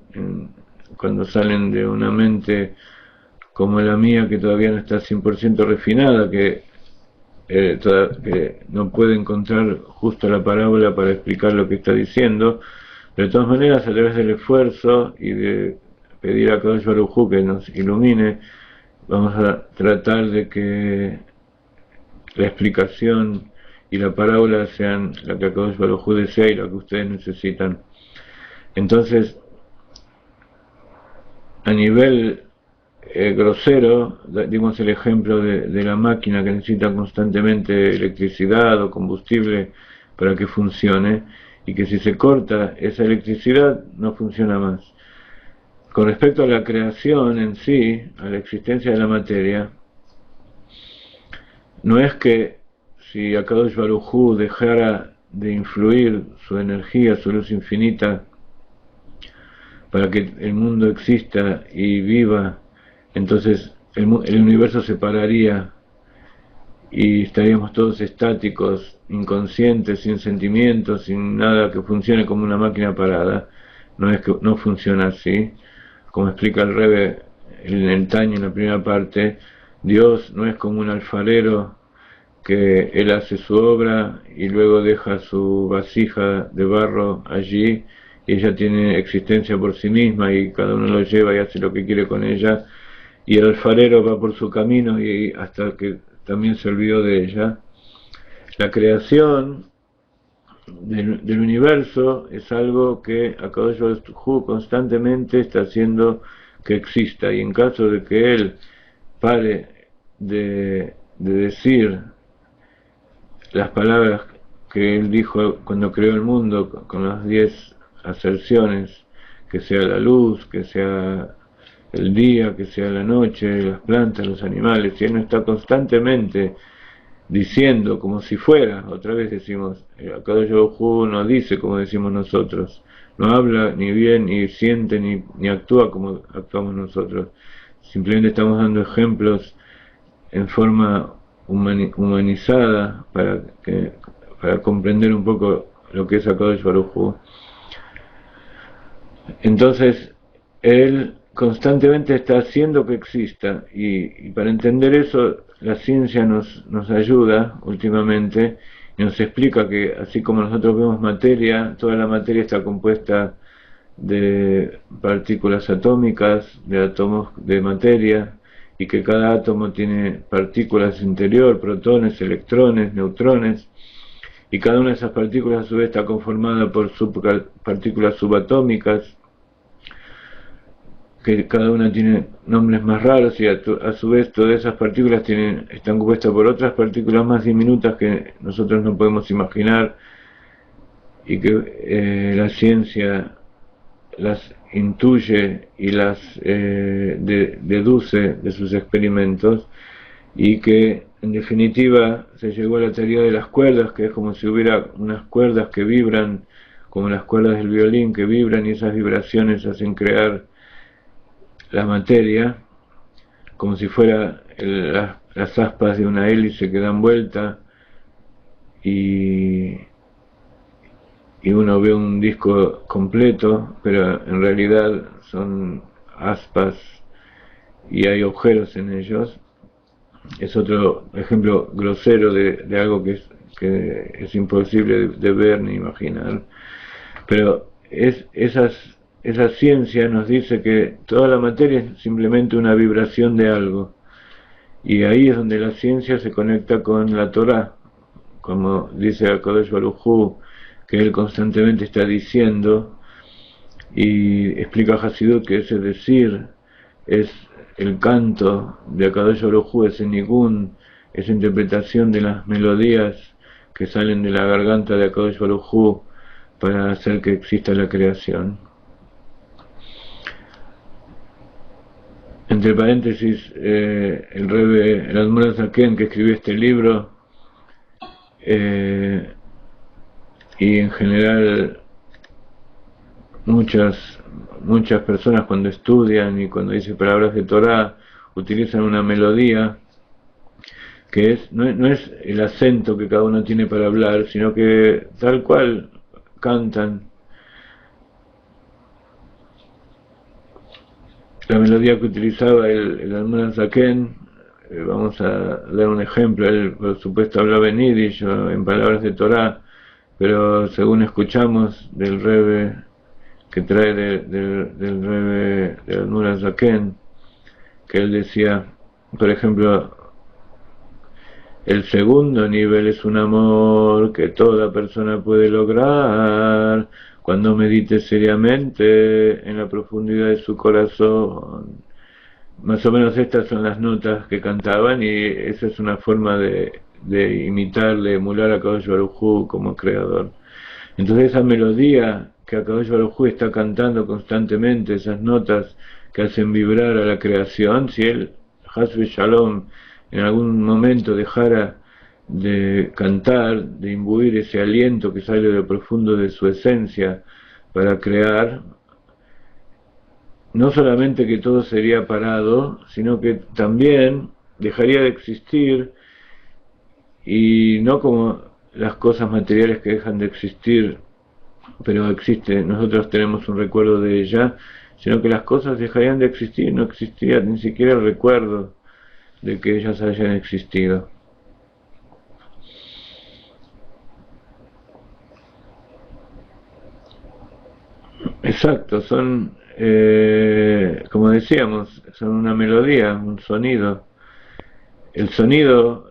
cuando salen de una mente como la mía, que todavía no está 100% refinada, que no puede encontrar justo la parábola para explicar lo que está diciendo. Pero de todas maneras, a través del esfuerzo y de pedir a Kadosh Baruj Hu que nos ilumine, vamos a tratar de que la explicación y la parábola sean la que Kadosh Baruj Hu desea y la que ustedes necesitan. Entonces, a nivel grosero, dimos el ejemplo de la máquina que necesita constantemente electricidad o combustible para que funcione, y que si se corta esa electricidad no funciona más. Con respecto a la creación en sí, a la existencia de la materia, no es que si Akadosh Baruj Hu dejara de influir su energía, su luz infinita, para que el mundo exista y viva, entonces el universo se pararía y estaríamos todos estáticos, inconscientes, sin sentimientos, sin nada que funcione como una máquina parada. No funciona así. Como explica el Rebbe en el Tanya, en la primera parte, Dios no es como un alfarero que él hace su obra y luego deja su vasija de barro allí y ella tiene existencia por sí misma y cada uno lo lleva y hace lo que quiere con ella, y el alfarero va por su camino y hasta que también se olvidó de ella. La creación del universo es algo que Akadosh Baruj Hu constantemente está haciendo que exista, y en caso de que él pare de decir las palabras que él dijo cuando creó el mundo, con las 10 aserciones, que sea la luz, que sea el día, que sea la noche, las plantas, los animales, y él no está constantemente diciendo como si fuera, otra vez decimos, Akadosh Baruj Hu no dice como decimos nosotros, no habla ni bien, ni siente, ni actúa como actuamos nosotros, simplemente estamos dando ejemplos en forma humanizada para comprender un poco lo que es Akadosh Baruj Hu. Entonces, él constantemente está haciendo que exista, y para entender eso la ciencia nos ayuda últimamente y nos explica que así como nosotros vemos materia, toda la materia está compuesta de partículas atómicas, de átomos de materia, y que cada átomo tiene partículas interior, protones, electrones, neutrones, y cada una de esas partículas a su vez está conformada por partículas subatómicas, que cada una tiene nombres más raros, y a su vez todas esas partículas están compuestas por otras partículas más diminutas que nosotros no podemos imaginar, y que la ciencia las intuye y las deduce de sus experimentos, y que en definitiva se llegó a la teoría de las cuerdas, que es como si hubiera unas cuerdas que vibran, como las cuerdas del violín que vibran, y esas vibraciones hacen crear la materia, como si fuera las aspas de una hélice que dan vuelta, y uno ve un disco completo, pero en realidad son aspas y hay agujeros en ellos. Es otro ejemplo grosero de algo que es imposible de ver ni imaginar, pero esa ciencia nos dice que toda la materia es simplemente una vibración de algo, y ahí es donde la ciencia se conecta con la Torá, como dice Akadosh Baruj Hu, que él constantemente está diciendo, y explica Hasidut que ese decir es el canto de Akadosh Baruj Hu, ese nigún, esa interpretación de las melodías que salen de la garganta de Akadosh Baruj Hu para hacer que exista la creación. Entre paréntesis, el Rebbe, el Admor Zaken, que escribió este libro, y en general muchas personas cuando estudian y cuando dicen palabras de Torah utilizan una melodía que no es el acento que cada uno tiene para hablar, sino que tal cual cantan. La melodía que utilizaba el Admor Zaken, vamos a dar un ejemplo, él por supuesto hablaba en Yiddish o en palabras de Torah, pero según escuchamos del Rebbe, que trae del Rebbe del Admor Zaken, que él decía, por ejemplo, el segundo nivel es un amor que toda persona puede lograr cuando medite seriamente en la profundidad de su corazón. Más o menos estas son las notas que cantaban, y esa es una forma de imitar, de emular a Akadosh Baruj Hu como creador. Entonces esa melodía que Akadosh Baruj Hu está cantando constantemente, esas notas que hacen vibrar a la creación, si él, Haz Shalom, en algún momento dejara de cantar, de imbuir ese aliento que sale de lo profundo de su esencia para crear, no solamente que todo sería parado, sino que también dejaría de existir, y no como las cosas materiales que dejan de existir, pero existe, nosotros tenemos un recuerdo de ella, sino que las cosas dejarían de existir, no existiría ni siquiera el recuerdo de que ellas hayan existido. Exacto, son, como decíamos, son una melodía, un sonido. El sonido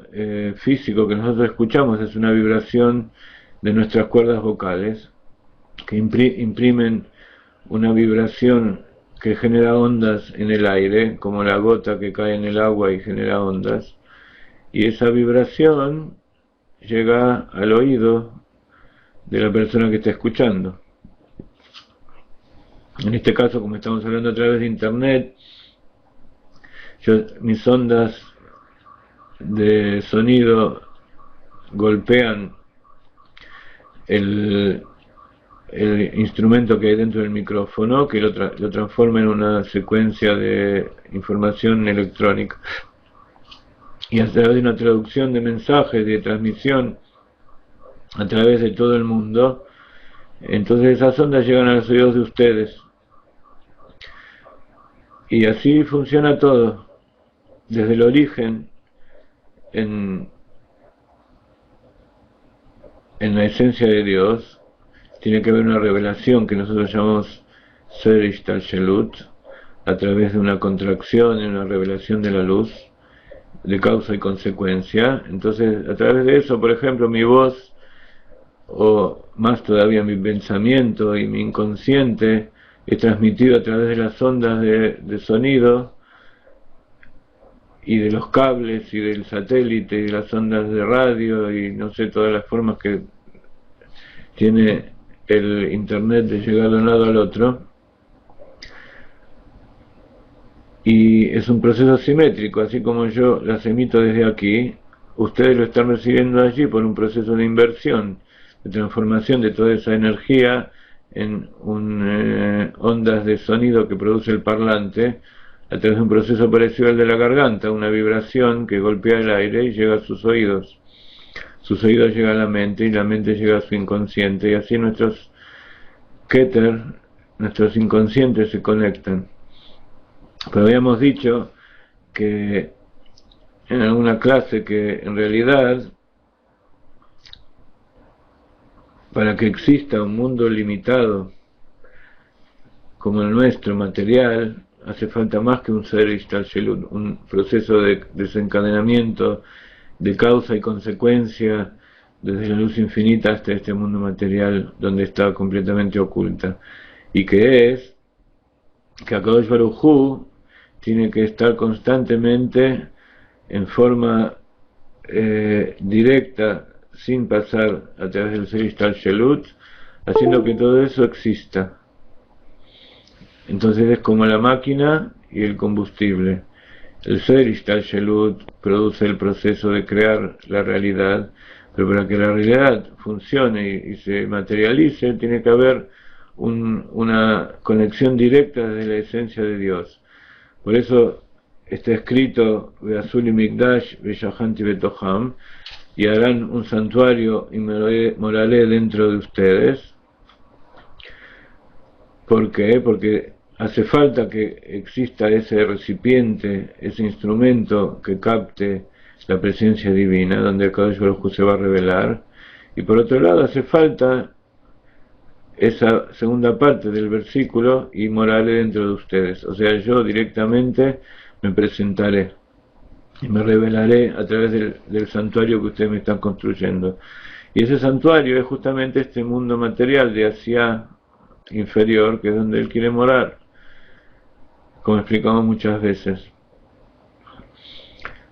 físico que nosotros escuchamos es una vibración de nuestras cuerdas vocales que imprimen una vibración que genera ondas en el aire, como la gota que cae en el agua y genera ondas, y esa vibración llega al oído de la persona que está escuchando. En este caso, como estamos hablando a través de internet, mis ondas de sonido golpean el instrumento que hay dentro del micrófono, que lo transforma en una secuencia de información electrónica, y a través de una traducción de mensajes, de transmisión a través de todo el mundo, entonces esas ondas llegan a los oídos de ustedes, y así funciona todo, desde el origen, en la esencia de Dios. Tiene que haber una revelación que nosotros llamamos Ser Ishtalshelut, a través de una contracción y una revelación de la luz, de causa y consecuencia. Entonces, a través de eso, por ejemplo, mi voz, o más todavía mi pensamiento y mi inconsciente, es transmitido a través de las ondas de sonido, y de los cables, y del satélite, y de las ondas de radio, y no sé, todas las formas que tiene el internet de llegar de un lado al otro, y es un proceso simétrico. Así como yo las emito desde aquí, ustedes lo están recibiendo allí por un proceso de inversión, de transformación de toda esa energía en ondas de sonido que produce el parlante, a través de un proceso parecido al de la garganta, una vibración que golpea el aire y llega a sus oídos. Sus oídos llegan a la mente, y la mente llega a su inconsciente, y así nuestros Keter, nuestros inconscientes, se conectan. Pero habíamos dicho que en alguna clase que en realidad, para que exista un mundo limitado como el nuestro, material, hace falta más que un ser Ishtalshelut, un proceso de desencadenamiento de causa y consecuencia desde la luz infinita hasta este mundo material donde está completamente oculta, y que es que HaKadosh Baruj Hu tiene que estar constantemente en forma directa, sin pasar a través del ser Ishtalshelut, haciendo que todo eso exista. Entonces es como la máquina y el combustible. El ser Ishtalshelut produce el proceso de crear la realidad, pero para que la realidad funcione y se materialice, tiene que haber una conexión directa desde la esencia de Dios. Por eso está escrito Ve'asuli Mikdash Ve'shahanti Betoham, y harán un santuario y moraré dentro de ustedes. ¿Por qué? Porque hace falta que exista ese recipiente, ese instrumento que capte la presencia divina, donde el Kadosh Baruj Hu se va a revelar. Y por otro lado, hace falta esa segunda parte del versículo, y moraré dentro de ustedes. O sea, yo directamente me presentaré y me revelaré a través del santuario que ustedes me están construyendo. Y ese santuario es justamente este mundo material de Asia inferior, que es donde él quiere morar, como explicamos muchas veces.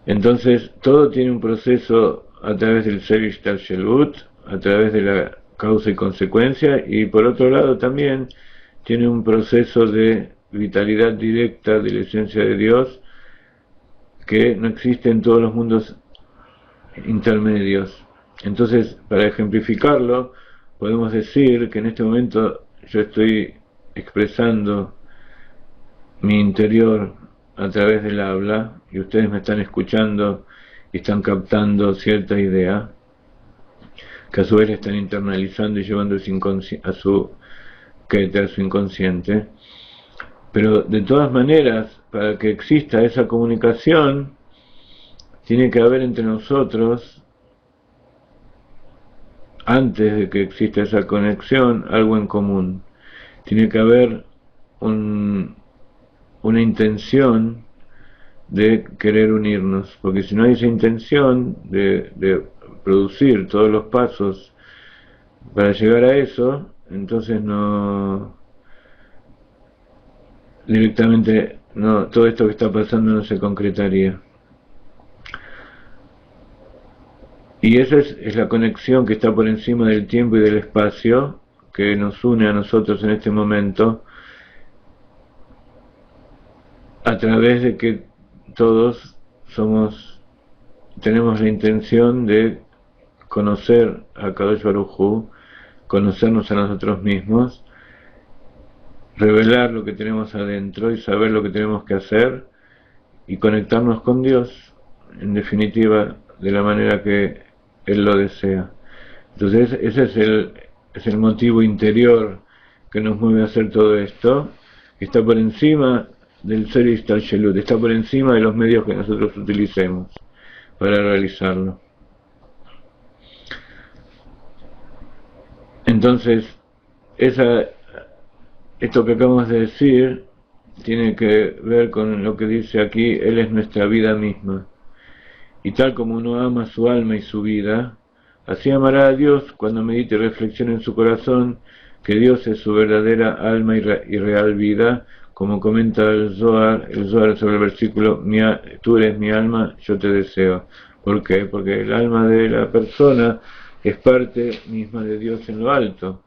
Entonces, todo tiene un proceso a través del Ser Ishtalshelut, a través de la causa y consecuencia, y por otro lado también tiene un proceso de vitalidad directa de la esencia de Dios, que no existe en todos los mundos intermedios. Entonces, para ejemplificarlo, podemos decir que en este momento yo estoy expresando mi interior a través del habla y ustedes me están escuchando y están captando cierta idea que a su vez están internalizando y llevando a su inconsciente. Pero de todas maneras, para que exista esa comunicación, tiene que haber entre nosotros, antes de que exista esa conexión, algo en común. Tiene que haber una intención de querer unirnos, porque si no hay esa intención de producir todos los pasos para llegar a eso, entonces directamente todo esto que está pasando no se concretaría. Y esa es la conexión que está por encima del tiempo y del espacio, que nos une a nosotros en este momento, a través de que todos tenemos la intención de conocer a Kadosh Baruj Hu, conocernos a nosotros mismos, revelar lo que tenemos adentro y saber lo que tenemos que hacer y conectarnos con Dios, en definitiva, de la manera que Él lo desea. Entonces ese es el motivo interior que nos mueve a hacer todo esto, que está por encima del ser Ishtalshelut, está por encima de los medios que nosotros utilicemos para realizarlo. Entonces, esto que acabamos de decir tiene que ver con lo que dice aquí: Él es nuestra vida misma. Y tal como uno ama su alma y su vida, así amará a Dios cuando medite y reflexione en su corazón que Dios es su verdadera alma y real vida, como comenta el Zohar sobre el versículo: tú eres mi alma, yo te deseo. ¿Por qué? Porque el alma de la persona es parte misma de Dios en lo alto.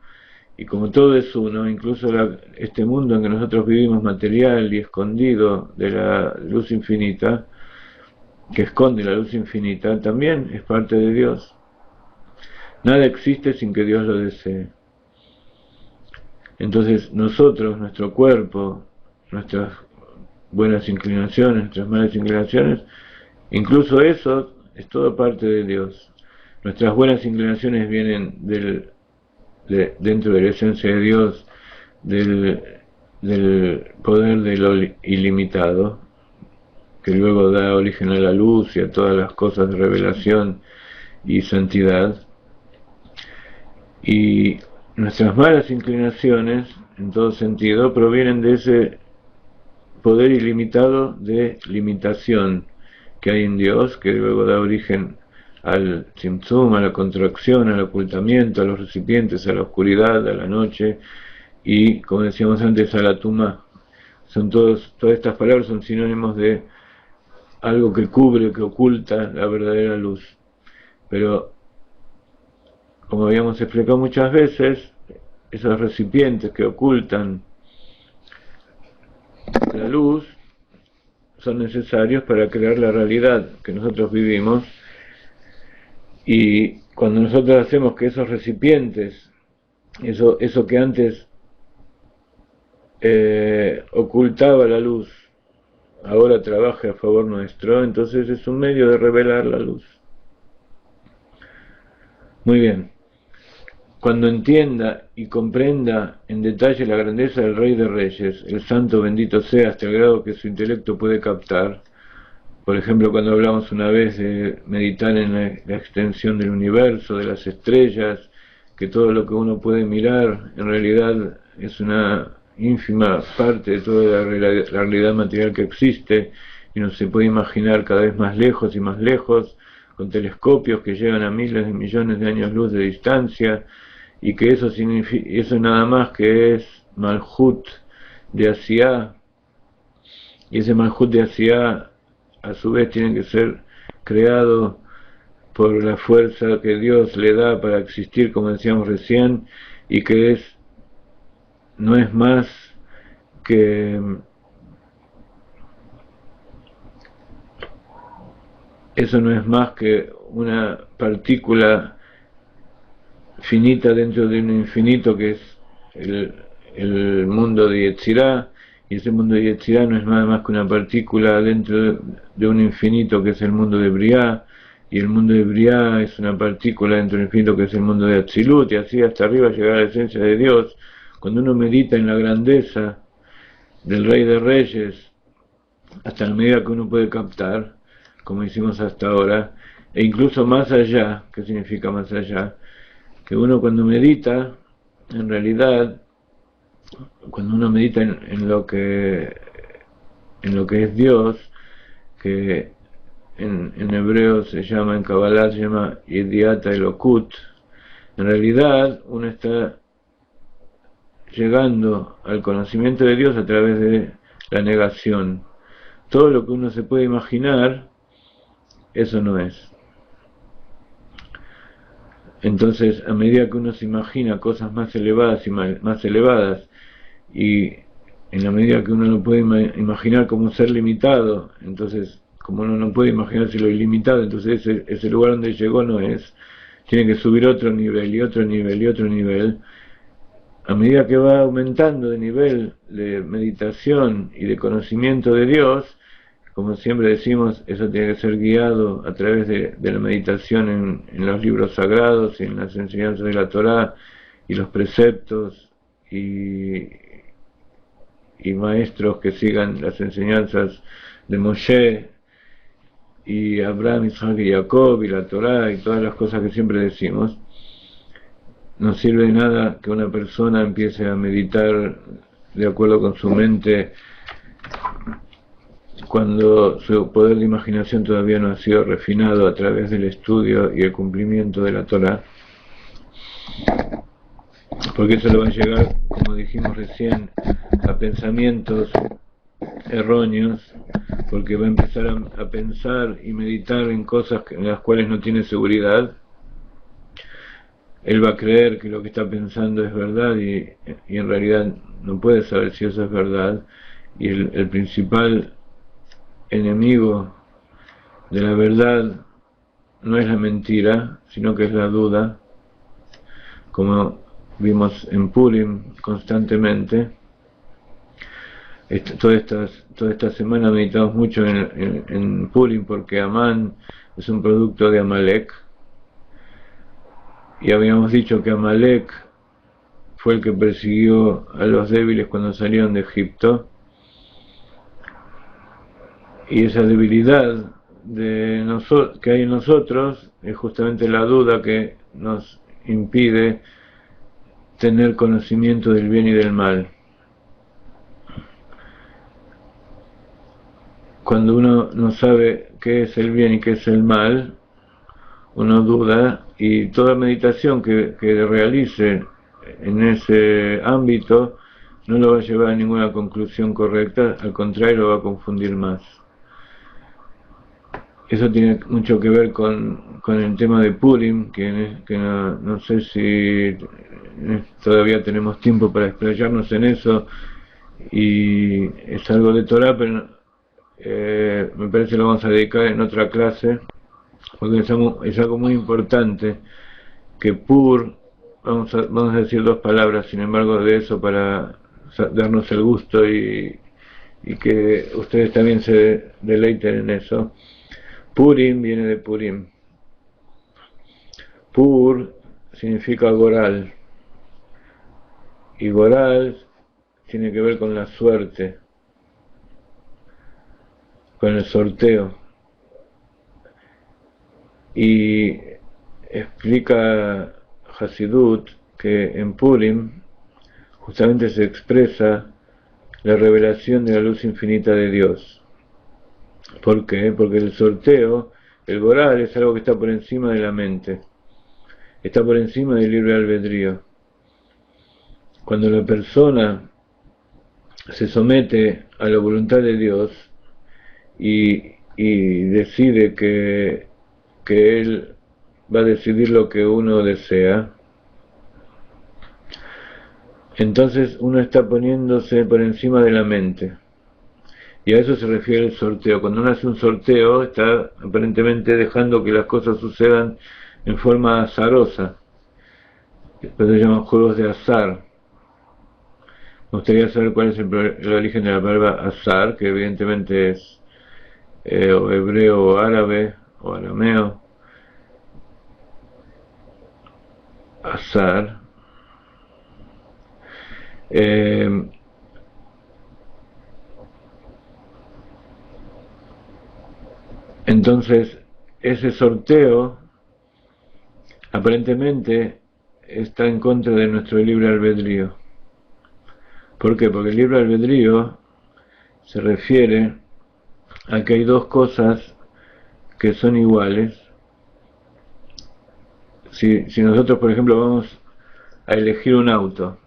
Y como todo es uno, incluso este mundo en que nosotros vivimos, material y escondido de la luz infinita, que esconde la luz infinita, también es parte de Dios. Nada existe sin que Dios lo desee. Entonces nosotros, nuestro cuerpo, nuestras buenas inclinaciones, nuestras malas inclinaciones, incluso eso es todo parte de Dios. Nuestras buenas inclinaciones vienen dentro de la esencia de Dios, del poder de lo ilimitado, que luego da origen a la luz y a todas las cosas de revelación y santidad. Y nuestras malas inclinaciones, en todo sentido, provienen de ese poder ilimitado de limitación que hay en Dios, que luego da origen al tzimtzum, a la contracción, al ocultamiento, a los recipientes, a la oscuridad, a la noche y, como decíamos antes, a la tuma. Todas estas palabras son sinónimos de algo que cubre, que oculta la verdadera luz. Pero, como habíamos explicado muchas veces, esos recipientes que ocultan la luz son necesarios para crear la realidad que nosotros vivimos. Y cuando nosotros hacemos que esos recipientes, eso que antes ocultaba la luz, ahora trabaje a favor nuestro, entonces es un medio de revelar la luz. Muy bien. Cuando entienda y comprenda en detalle la grandeza del Rey de Reyes, el Santo bendito sea, hasta el grado que su intelecto puede captar, por ejemplo, cuando hablamos una vez de meditar en la extensión del universo, de las estrellas, que todo lo que uno puede mirar en realidad es una ínfima parte de toda la realidad material que existe, y no se puede imaginar cada vez más lejos y más lejos, con telescopios que llegan a miles de millones de años luz de distancia, y que eso nada más que es Malhut de Asiá, y ese Malhut de Asiá a su vez tiene que ser creado por la fuerza que Dios le da para existir, como decíamos recién, y que no es más que una partícula finita dentro de un infinito que es el mundo de Yetzirah, y ese mundo de Yetzirah no es nada más que una partícula dentro de un infinito que es el mundo de Briah, y el mundo de Briah es una partícula dentro del infinito que es el mundo de Atzilut, y así hasta arriba llegar a la esencia de Dios. Cuando uno medita en la grandeza del Rey de Reyes, hasta la medida que uno puede captar, como hicimos hasta ahora, e incluso más allá. ¿Qué significa más allá? Que uno cuando medita, en realidad, cuando uno medita en lo que es Dios, que en hebreo se llama, en Kabbalah se llama Yediat Elokut, en realidad uno está llegando al conocimiento de Dios a través de la negación. Todo lo que uno se puede imaginar, eso no es. Entonces, a medida que uno se imagina cosas más elevadas y más elevadas, y en la medida que uno lo puede imaginar como un ser limitado, entonces, como uno no puede imaginarse lo ilimitado, entonces ese lugar donde llegó no es. Tiene que subir otro nivel, y otro nivel, y otro nivel. A medida que va aumentando de nivel de meditación y de conocimiento de Dios, como siempre decimos, eso tiene que ser guiado a través de la meditación en los libros sagrados y en las enseñanzas de la Torá y los preceptos y maestros que sigan las enseñanzas de Moshe y Abraham, Isaac y Jacob y la Torá y todas las cosas que siempre decimos. No sirve de nada que una persona empiece a meditar de acuerdo con su mente cuando su poder de imaginación todavía no ha sido refinado a través del estudio y el cumplimiento de la Torá, porque eso le va a llegar, como dijimos recién, a pensamientos erróneos, porque va a empezar a pensar y meditar en cosas en las cuales no tiene seguridad. Él va a creer que lo que está pensando es verdad y en realidad no puede saber si eso es verdad, y el principal enemigo de la verdad no es la mentira, sino que es la duda, como vimos en Purim constantemente. Toda esta semana meditamos mucho en Purim, porque Amán es un producto de Amalek, y habíamos dicho que Amalek fue el que persiguió a los débiles cuando salieron de Egipto, y esa debilidad que hay en nosotros es justamente la duda que nos impide tener conocimiento del bien y del mal. Cuando uno no sabe qué es el bien y qué es el mal, uno duda, y toda meditación que realice en ese ámbito no lo va a llevar a ninguna conclusión correcta, al contrario, lo va a confundir más. Eso tiene mucho que ver con el tema de Purim, que no sé si todavía tenemos tiempo para explayarnos en eso, y es algo de Torah, pero me parece que lo vamos a dedicar en otra clase, porque es algo muy importante, que vamos a decir dos palabras, sin embargo, de eso para darnos el gusto y que ustedes también se deleiten en eso. Purim viene de Purim. Pur significa Goral, y Goral tiene que ver con la suerte, con el sorteo. Y explica Hasidut que en Purim justamente se expresa la revelación de la luz infinita de Dios. ¿Por qué? Porque el sorteo, el Goral, es algo que está por encima de la mente, está por encima del libre albedrío. Cuando la persona se somete a la voluntad de Dios y decide que Él va a decidir lo que uno desea, entonces uno está poniéndose por encima de la mente. Y a eso se refiere el sorteo. Cuando uno hace un sorteo, está aparentemente dejando que las cosas sucedan en forma azarosa. Después se llaman juegos de azar. Me gustaría saber cuál es el origen de la palabra azar, que evidentemente es o hebreo o árabe o arameo. Azar. Entonces, ese sorteo aparentemente está en contra de nuestro libre albedrío. ¿Por qué? Porque el libre albedrío se refiere a que hay dos cosas que son iguales. Si nosotros, por ejemplo, vamos a elegir un auto,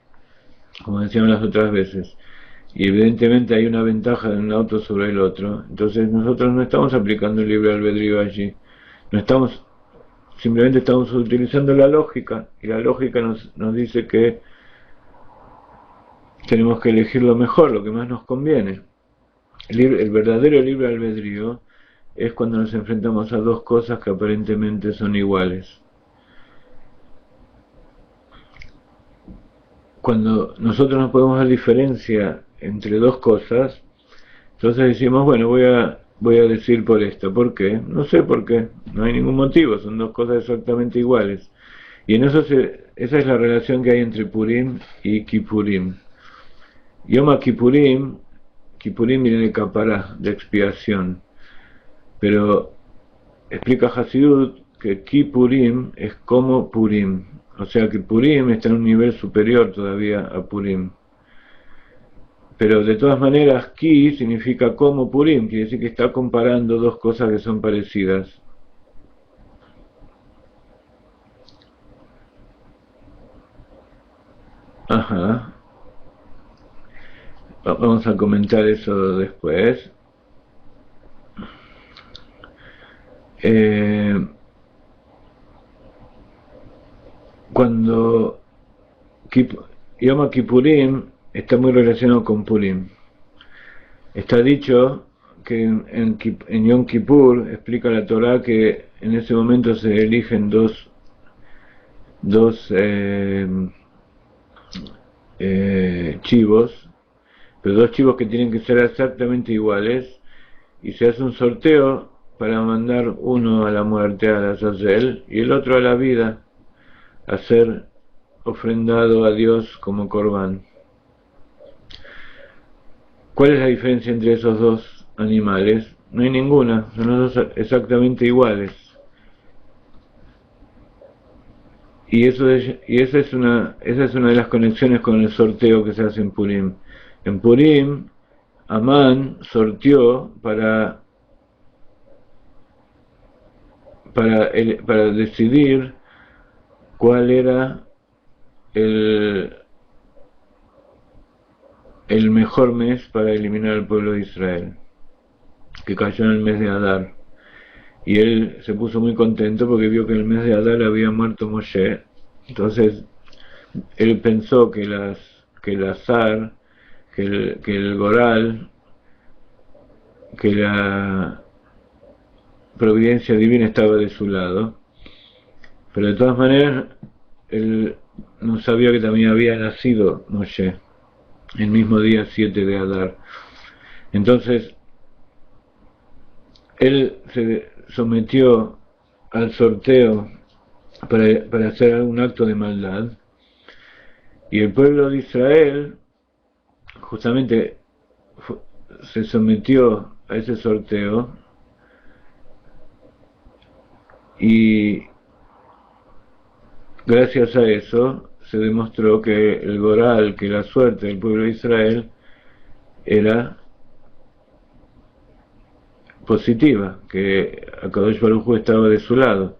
como decíamos las otras veces, y evidentemente hay una ventaja de un auto sobre el otro, entonces nosotros no estamos aplicando el libre albedrío allí, simplemente estamos utilizando la lógica, y la lógica nos dice que tenemos que elegir lo mejor, lo que más nos conviene. El verdadero libre albedrío es cuando nos enfrentamos a dos cosas que aparentemente son iguales. Cuando nosotros no podemos dar diferencia entre dos cosas, entonces decimos, bueno, voy a decir por esto. ¿Por qué? No sé por qué, no hay ningún motivo, son dos cosas exactamente iguales. Y en eso esa es la relación que hay entre Purim y Kippurim. Yom Kippurim viene de Kapará, de expiación, pero explica Hasidut que Kippurim es como Purim, o sea que Purim está en un nivel superior todavía a Purim. Pero de todas maneras, Ki significa como Purim, quiere decir que está comparando dos cosas que son parecidas. Ajá. Vamos a comentar eso después. Cuando Yom Kippurim está muy relacionado con Purim. Está dicho que en Yom Kippur explica la Torá que en ese momento se eligen dos chivos, pero dos chivos que tienen que ser exactamente iguales, y se hace un sorteo para mandar uno a la muerte, a la Azazel, y el otro a la vida, a ser ofrendado a Dios como corbán. ¿Cuál es la diferencia entre esos dos animales? No hay ninguna, son los dos exactamente iguales. Y esa es una de las conexiones con el sorteo que se hace en Purim. En Purim, Amán sorteó para decidir cuál era el mejor mes para eliminar al pueblo de Israel, que cayó en el mes de Adar. Y él se puso muy contento porque vio que en el mes de Adar había muerto Moshe. Entonces él pensó que el azar, que el goral, que la providencia divina estaba de su lado, pero de todas maneras él no sabía que también había nacido Moshe el mismo día 7 de Adar. Entonces él se sometió al sorteo para hacer algún acto de maldad, y el pueblo de Israel justamente se sometió a ese sorteo, y gracias a eso se demostró que el goral, que la suerte del pueblo de Israel era positiva, que Akadosh Baruj Hu estaba de su lado.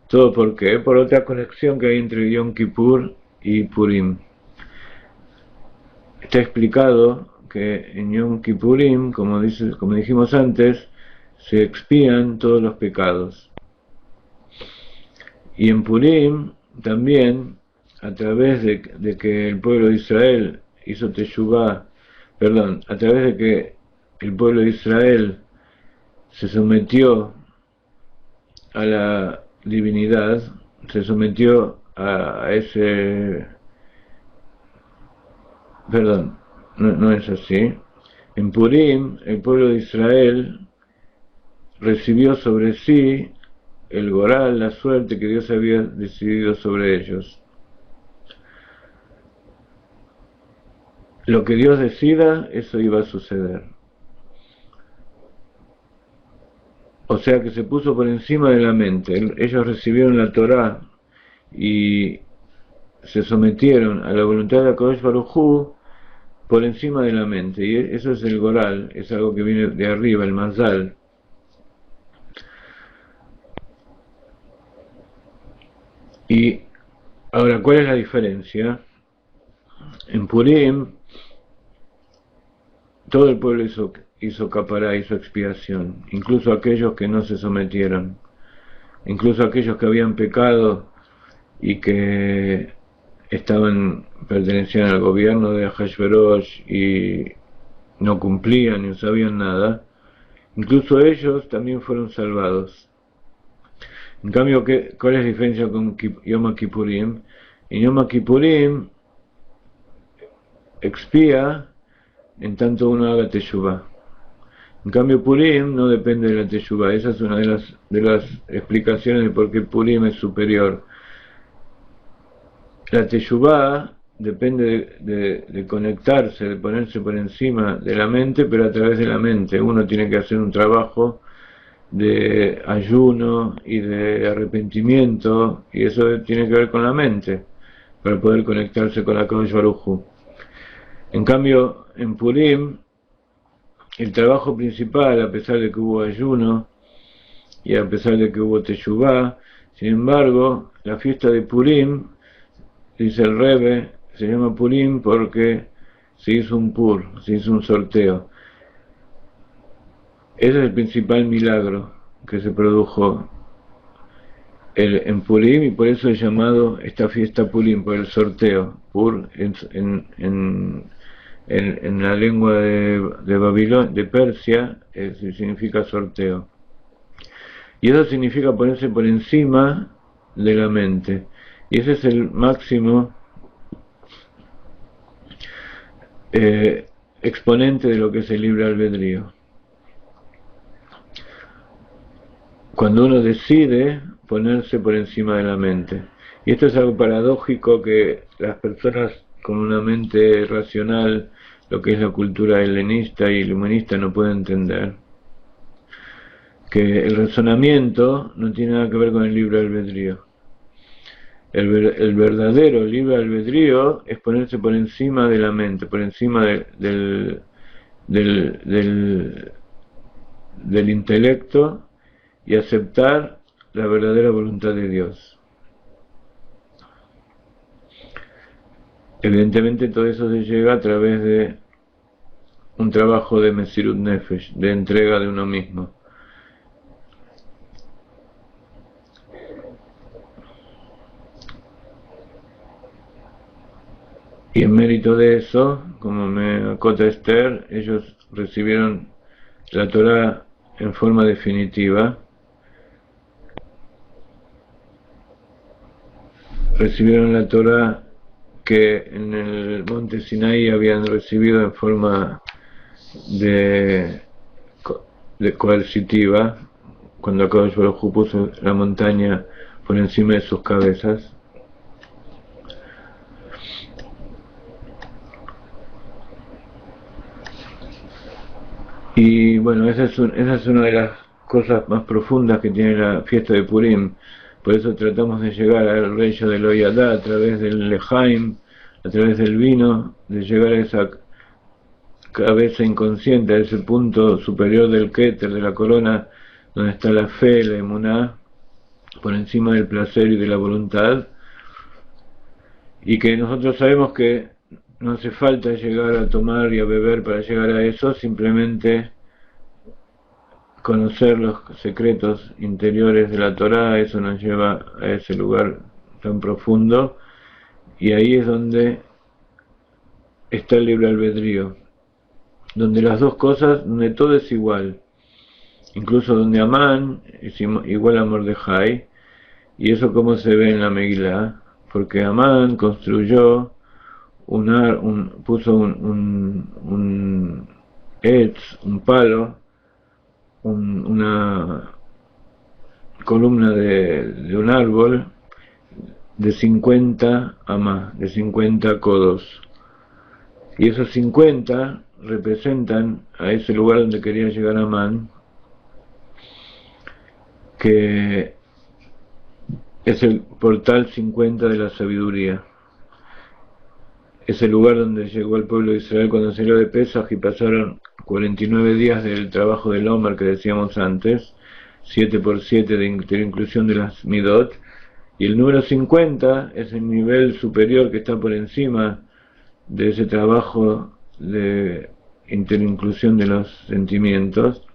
¿Todo por qué? Por otra conexión que hay entre Yom Kippur y Purim. Está explicado que en Yom Kippurim, como dijimos antes, se expían todos los pecados. Y en Purim también, a través de que el pueblo de Israel hizo teshuvá, a través de que el pueblo de Israel se sometió a la divinidad, se sometió a ese... Perdón, no es así. En Purim, el pueblo de Israel recibió sobre sí el goral, la suerte que Dios había decidido sobre ellos. Lo que Dios decida, eso iba a suceder. O sea que se puso por encima de la mente. Ellos recibieron la Torá y se sometieron a la voluntad de HaKadosh Baruj Hu por encima de la mente. Y eso es el goral, es algo que viene de arriba, el mazal. Y ahora, ¿cuál es la diferencia? En Purim, todo el pueblo hizo capará, hizo expiación, incluso aquellos que no se sometieron, incluso aquellos que habían pecado y que pertenecían al gobierno de Ahasverosh y no cumplían ni sabían nada, incluso ellos también fueron salvados. En cambio, ¿cuál es la diferencia con Yom Kippurim? En Yom Kippurim expía en tanto uno haga teshuvah. En cambio, Purim no depende de la teshuvah. Esa es una de las explicaciones de por qué Purim es superior. La teshuvah depende de conectarse, de ponerse por encima de la mente, pero a través de la mente. Uno tiene que hacer un trabajo de ayuno y de arrepentimiento, y eso tiene que ver con la mente, para poder conectarse con la HaKadosh Baruj Hu. En cambio, en Purim, el trabajo principal, a pesar de que hubo ayuno y a pesar de que hubo teshuvah, sin embargo, la fiesta de Purim, dice el Rebbe, se llama Purim porque se hizo un pur, se hizo un sorteo. Ese es el principal milagro que se produjo en Purim, y por eso es llamado esta fiesta Purim, por el sorteo. Pur en la lengua de Babilonia, de Persia, significa sorteo. Y eso significa ponerse por encima de la mente. Y ese es el máximo exponente de lo que es el libre albedrío. Cuando uno decide ponerse por encima de la mente. Y esto es algo paradójico que las personas con una mente racional, lo que es la cultura helenista y iluminista, no pueden entender. Que el razonamiento no tiene nada que ver con el libre albedrío. El verdadero libre albedrío es ponerse por encima de la mente, por encima del intelecto, y aceptar la verdadera voluntad de Dios. Evidentemente todo eso se llega a través de un trabajo de Mesirut Nefesh, de entrega de uno mismo. Y en mérito de eso, como me acota Esther, ellos recibieron la Torá en forma definitiva. Recibieron la Torá que en el monte Sinaí habían recibido en forma de coercitiva, cuando HaKadosh Baruj Hu puso la montaña por encima de sus cabezas. Y bueno, esa es una de las cosas más profundas que tiene la fiesta de Purim. Por eso tratamos de llegar al Reisha de Loyadá a través del Lejaim, a través del vino, de llegar a esa cabeza inconsciente, a ese punto superior del Keter, de la corona, donde está la fe, la emuná, por encima del placer y de la voluntad, y que nosotros sabemos que no hace falta llegar a tomar y a beber para llegar a eso, simplemente conocer los secretos interiores de la Torá, eso nos lleva a ese lugar tan profundo, y ahí es donde está el libre albedrío. donde las dos cosas, donde todo es igual, incluso donde Amán es igual a Mordejai, y eso como se ve en la Megilá, porque Amán construyó puso un un palo, una columna de un árbol de 50 amás, de 50 codos. Y esos 50 representan a ese lugar donde quería llegar Amán, que es el portal 50 de la sabiduría. Es el lugar donde llegó el pueblo de Israel cuando salió de Pesaj y pasaron 49 días del trabajo del Omer que decíamos antes, 7 por 7 de inclusión de las Midot, y el número 50 es el nivel superior que está por encima de ese trabajo de interinclusión de los sentimientos,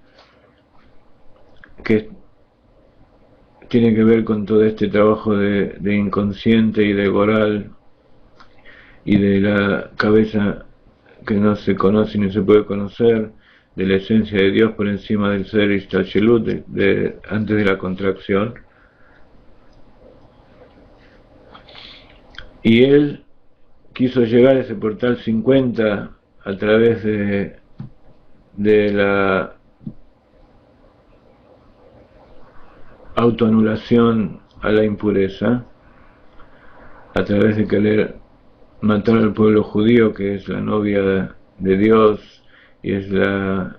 que tiene que ver con todo este trabajo de inconsciente y de goral y de la cabeza que no se conoce ni se puede conocer, de la esencia de Dios por encima del ser Ishtashelut, antes de la contracción. Y él quiso llegar a ese portal 50 a través de la autoanulación a la impureza, a través de querer matar al pueblo judío, que es la novia de Dios y es la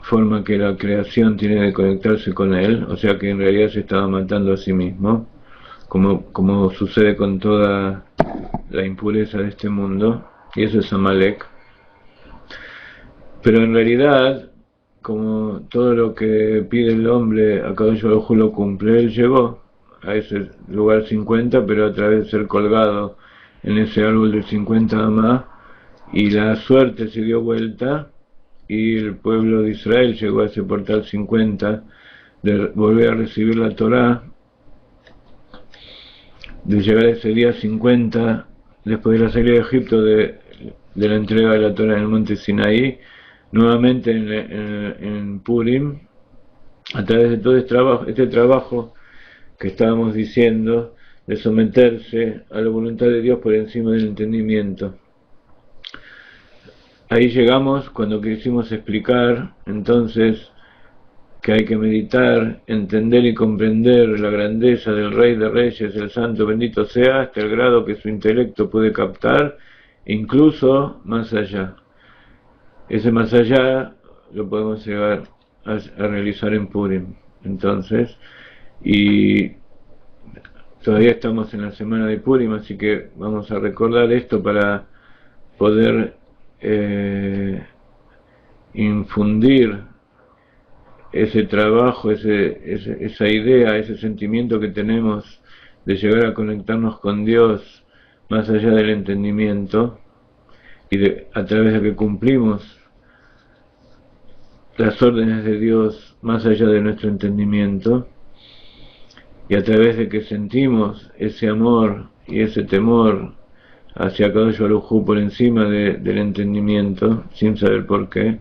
forma que la creación tiene de conectarse con él, o sea que en realidad se estaba matando a sí mismo, como sucede con toda la impureza de este mundo, y eso es Amalek. Pero en realidad, como todo lo que pide el hombre, a Kadosh Baruj Hu lo cumple, él llegó a ese lugar 50, pero a través de ser colgado en ese árbol de 50 amá, y la suerte se dio vuelta, y el pueblo de Israel llegó a ese portal 50, de volver a recibir la Torá, de llegar a ese día 50, después de la salida de Egipto, de la entrega de la Torá en el monte Sinaí, nuevamente en Purim, a través de todo este trabajo que estábamos diciendo, de someterse a la voluntad de Dios por encima del entendimiento. Ahí llegamos cuando quisimos explicar entonces que hay que meditar, entender y comprender la grandeza del Rey de Reyes, el Santo bendito sea, hasta el grado que su intelecto puede captar, incluso más allá. Ese más allá lo podemos llegar a realizar en Purim. Entonces, y todavía estamos en la semana de Purim, así que vamos a recordar esto para poder infundir ese trabajo, esa idea, ese sentimiento que tenemos de llegar a conectarnos con Dios más allá del entendimiento, y a través de que cumplimos las órdenes de Dios más allá de nuestro entendimiento, y a través de que sentimos ese amor y ese temor hacia Kadosh Baruj Hu por encima del entendimiento, sin saber por qué.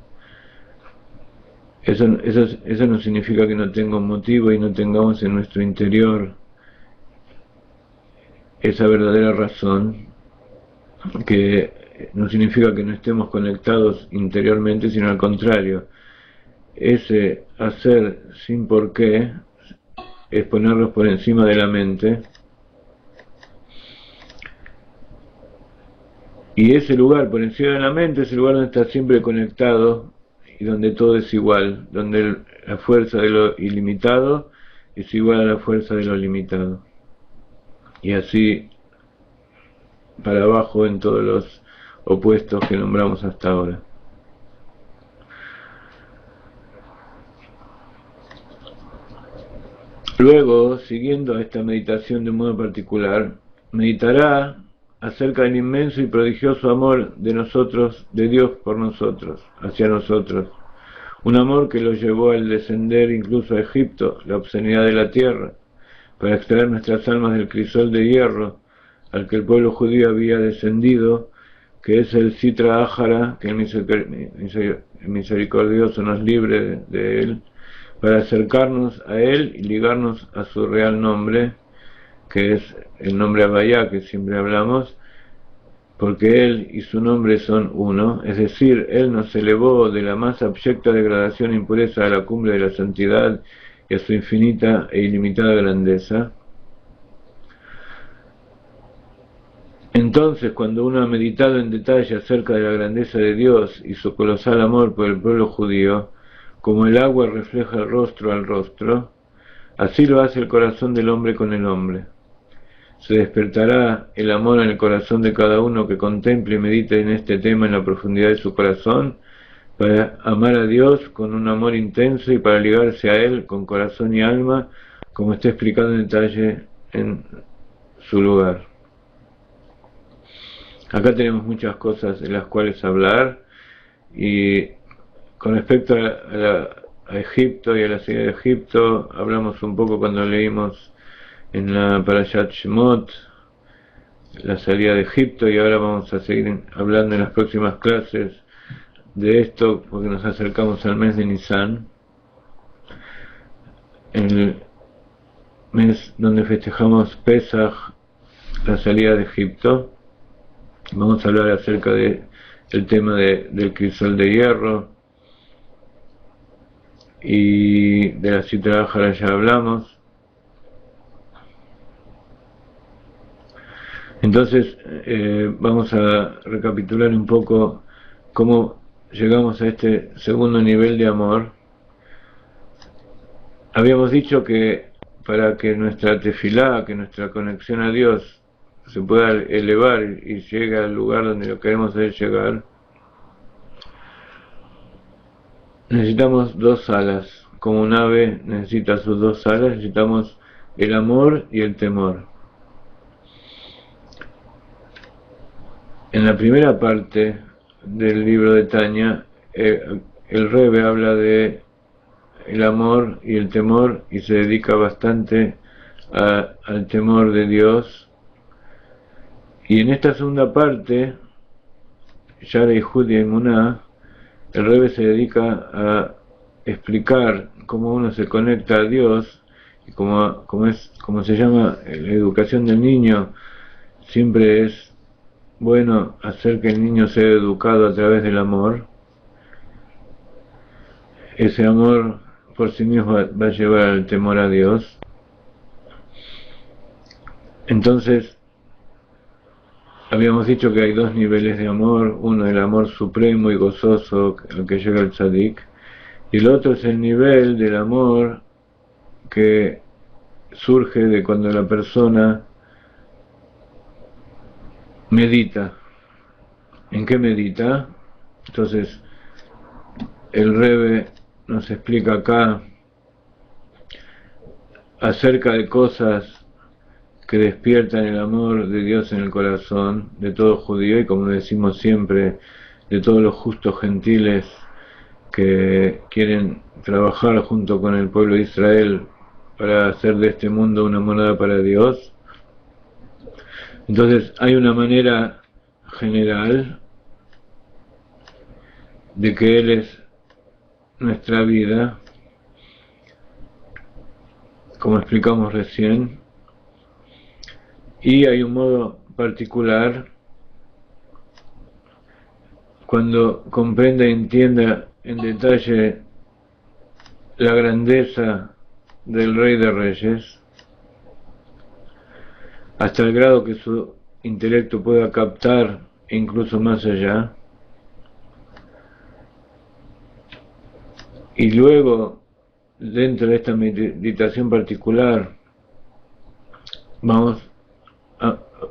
Eso no significa que no tenga un motivo y no tengamos en nuestro interior esa verdadera razón, que no significa que no estemos conectados interiormente, sino al contrario. Ese hacer sin por qué es ponerlos por encima de la mente, y ese lugar por encima de la mente es el lugar donde está siempre conectado y donde todo es igual, donde la fuerza de lo ilimitado es igual a la fuerza de lo limitado, y así para abajo en todos los opuestos que nombramos hasta ahora. Luego, siguiendo esta meditación de un modo particular, meditará acerca del inmenso y prodigioso amor de nosotros, de Dios por nosotros, hacia nosotros. Un amor que lo llevó al descender incluso a Egipto, la obscenidad de la tierra, para extraer nuestras almas del crisol de hierro al que el pueblo judío había descendido que es el Sitra Ahara, que el misericordioso nos libre de él, para acercarnos a él y ligarnos a su real nombre, que es el nombre Abhaya, que siempre hablamos, porque él y su nombre son uno, es decir, él nos elevó de la más abyecta degradación e impureza a la cumbre de la santidad y a su infinita e ilimitada grandeza. Entonces, cuando uno ha meditado en detalle acerca de la grandeza de Dios y su colosal amor por el pueblo judío, como el agua refleja el rostro al rostro, así lo hace el corazón del hombre con el hombre. Se despertará el amor en el corazón de cada uno que contemple y medite en este tema en la profundidad de su corazón, para amar a Dios con un amor intenso y para ligarse a Él con corazón y alma, como está explicado en detalle en su lugar. Acá tenemos muchas cosas de las cuales hablar, y con respecto a Egipto y a la salida de Egipto, hablamos un poco cuando leímos en la Parashat Shemot la salida de Egipto, y ahora vamos a seguir hablando en las próximas clases de esto, porque nos acercamos al mes de Nisan, el mes donde festejamos Pesach, la salida de Egipto. Vamos a hablar acerca del tema del crisol de hierro, y de la Sitra Ahara ya hablamos. Entonces vamos a recapitular un poco cómo llegamos a este segundo nivel de amor. Habíamos dicho que para que nuestra tefilá, que nuestra conexión a Dios se pueda elevar y llegue al lugar donde lo queremos ver llegar, necesitamos dos alas. Como un ave necesita sus dos alas, necesitamos el amor y el temor. En la primera parte del libro de Tanya, el Rebbe habla de el amor y el temor, y se dedica bastante al temor de Dios. Y en esta segunda parte, Yara y Judía y Muná, el Rebbe se dedica a explicar cómo uno se conecta a Dios, y como se llama la educación del niño, siempre es bueno hacer que el niño sea educado a través del amor. Ese amor por sí mismo va a llevar al temor a Dios. Entonces, habíamos dicho que hay dos niveles de amor: uno el amor supremo y gozoso al que llega el tzadik, y el otro es el nivel del amor que surge de cuando la persona medita. ¿En qué medita? Entonces, el Rebbe nos explica acá acerca de cosas que despiertan el amor de Dios en el corazón de todo judío, y como decimos siempre, de todos los justos gentiles que quieren trabajar junto con el pueblo de Israel para hacer de este mundo una morada para Dios. Entonces hay una manera general de que Él es nuestra vida, como explicamos recién, y hay un modo particular cuando comprenda y entienda en detalle la grandeza del Rey de Reyes, hasta el grado que su intelecto pueda captar, e incluso más allá. Y luego, dentro de esta meditación particular,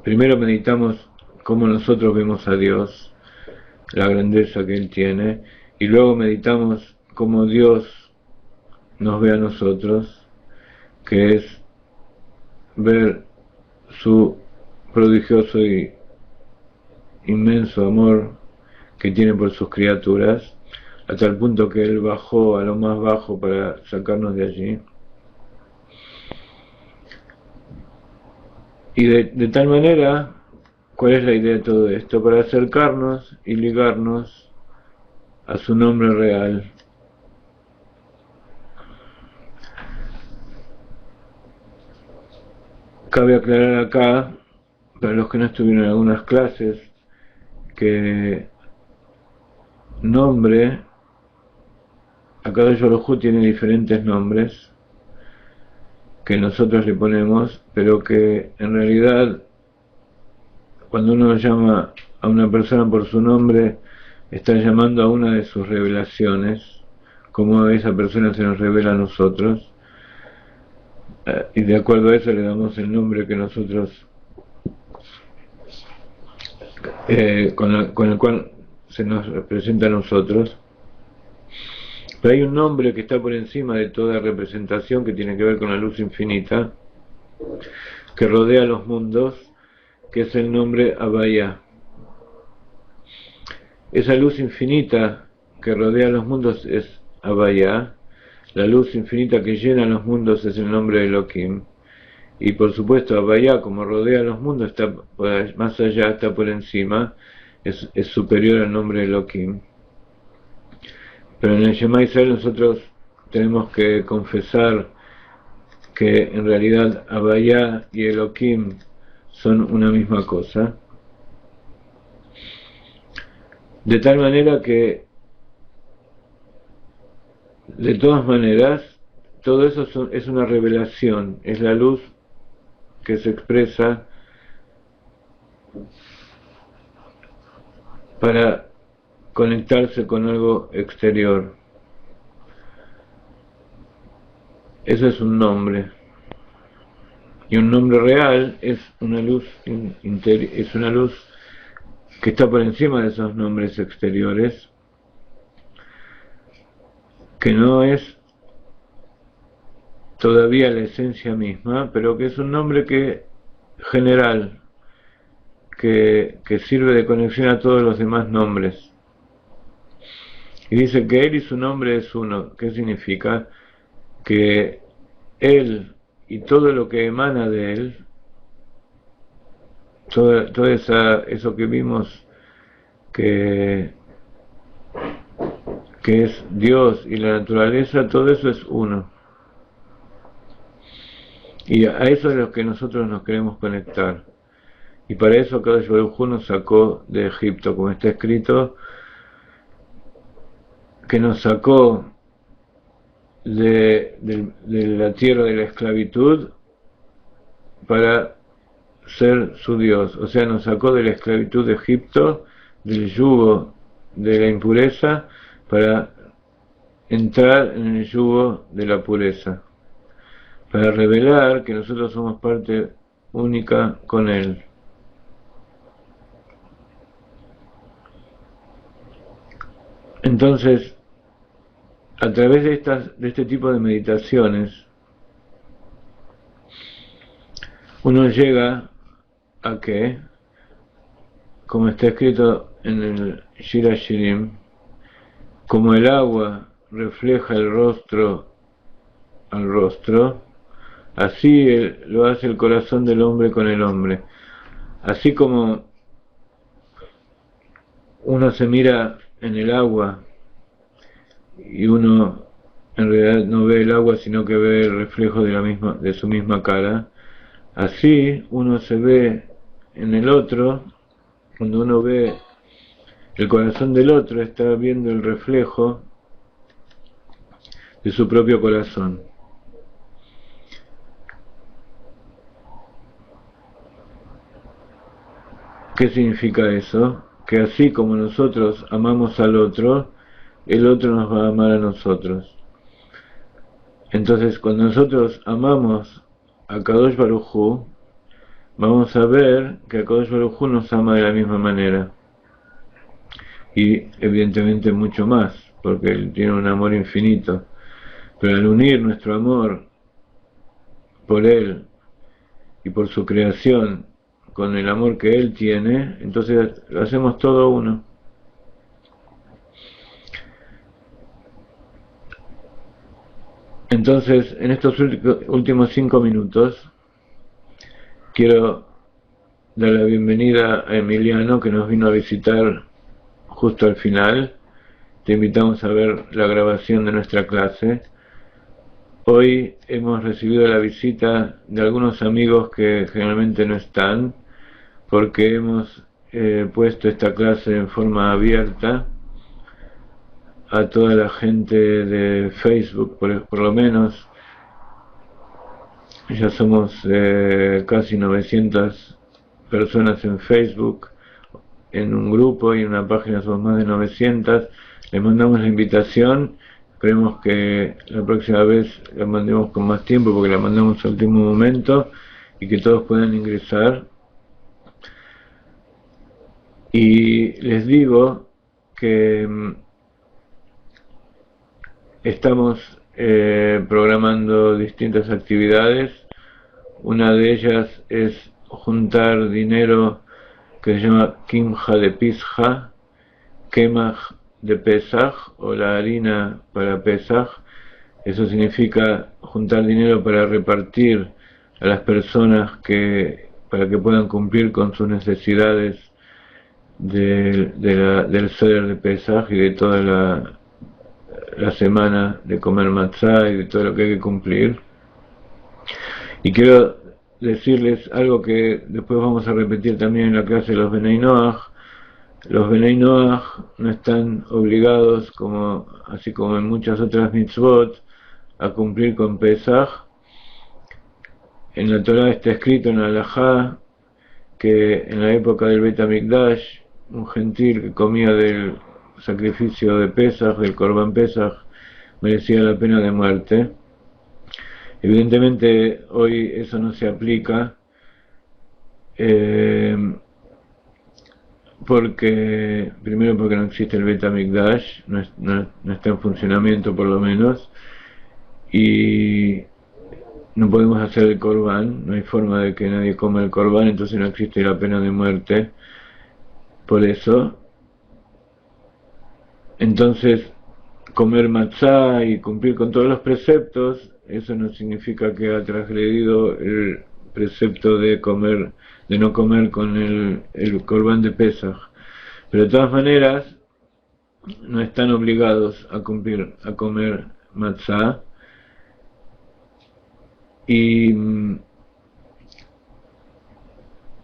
primero meditamos cómo nosotros vemos a Dios, la grandeza que Él tiene, y luego meditamos cómo Dios nos ve a nosotros, que es ver su prodigioso y inmenso amor que tiene por sus criaturas, a tal punto que Él bajó a lo más bajo para sacarnos de allí. Y de tal manera, ¿cuál es la idea de todo esto? Para acercarnos y ligarnos a su nombre real. Cabe aclarar acá, para los que no estuvieron en algunas clases, que nombre, Akadosh Baruj Hu tiene diferentes nombres que nosotros le ponemos, pero que en realidad cuando uno llama a una persona por su nombre, está llamando a una de sus revelaciones, como esa persona se nos revela a nosotros, y de acuerdo a eso le damos el nombre que nosotros, con el cual se nos representa a nosotros. Pero hay un nombre que está por encima de toda representación, que tiene que ver con la luz infinita, que rodea los mundos, que es el nombre Havaya. Esa luz infinita que rodea los mundos es Havaya. La luz infinita que llena los mundos es el nombre de Elohim. Y por supuesto Havaya, como rodea los mundos, está más allá, está por encima, es superior al nombre de Elohim. Pero en el Shema Israel nosotros tenemos que confesar que en realidad Havaya y Elohim son una misma cosa. De tal manera que, de todas maneras, todo eso es una revelación, es la luz que se expresa para conectarse con algo exterior. Eso es un nombre. Y un nombre real es una luz es una luz que está por encima de esos nombres exteriores, que no es todavía la esencia misma, pero que es un nombre general, que sirve de conexión a todos los demás nombres. Y dice que Él y su nombre es uno. ¿Qué significa? Que Él y todo lo que emana de Él, todo eso que vimos que es Dios y la naturaleza, todo eso es uno. Y a eso es lo que nosotros nos queremos conectar. Y para eso Akadosh Baruj Hu nos sacó de Egipto, como está escrito, que nos sacó de la tierra de la esclavitud para ser su Dios. O sea, nos sacó de la esclavitud de Egipto, del yugo de la impureza, para entrar en el yugo de la pureza, para revelar que nosotros somos parte única con Él. Entonces, a través de este tipo de meditaciones, uno llega a que, como está escrito en el Shir HaShirim, como el agua refleja el rostro al rostro, así lo hace el corazón del hombre con el hombre. Así como uno se mira en el agua y uno en realidad no ve el agua sino que ve el reflejo de su misma cara, así uno se ve en el otro. Cuando uno ve el corazón del otro, está viendo el reflejo de su propio corazón. ¿Qué significa eso? Que así como nosotros amamos al otro, el otro nos va a amar a nosotros. Entonces, cuando nosotros amamos a Akadosh Baruj Hu, vamos a ver que Akadosh Baruj Hu nos ama de la misma manera. Y evidentemente mucho más, porque Él tiene un amor infinito. Pero al unir nuestro amor por Él y por su creación con el amor que Él tiene, entonces hacemos todo uno. Entonces, en estos últimos 5 minutos, quiero dar la bienvenida a Emiliano, que nos vino a visitar justo al final. Te invitamos a ver la grabación de nuestra clase. Hoy hemos recibido la visita de algunos amigos que generalmente no están, porque hemos puesto esta clase en forma abierta a toda la gente de Facebook, por lo menos. Ya somos casi 900 personas en Facebook, en un grupo, y en una página somos más de 900. Les mandamos la invitación. Esperemos que la próxima vez la mandemos con más tiempo, porque la mandamos al último momento, y que todos puedan ingresar. Y les digo que estamos programando distintas actividades. Una de ellas es juntar dinero que se llama Kimja de Pisja, Kemach de Pesach, o la harina para Pesach. Eso significa juntar dinero para repartir a las personas para que puedan cumplir con sus necesidades del Seder de Pesach y de toda la semana de comer matzá y de todo lo que hay que cumplir. Y quiero decirles algo que después vamos a repetir también en la clase de los Benei Noach. Los Benei Noach no están obligados, así como en muchas otras mitzvot, a cumplir con Pesach. En la Torah está escrito en la Halajá que en la época del Bet HaMikdash, un gentil que comía del sacrificio de Pesach, del Korban Pesach, merecía la pena de muerte. Evidentemente hoy eso no se aplica, primero porque no existe el Bet HaMikdash, no está en funcionamiento por lo menos, y no podemos hacer el Korban, no hay forma de que nadie coma el Korban, entonces no existe la pena de muerte. Por eso, entonces, comer matzá y cumplir con todos los preceptos, eso no significa que ha transgredido el precepto de no comer con el Korban de Pesach. Pero de todas maneras, no están obligados a comer matzá. Y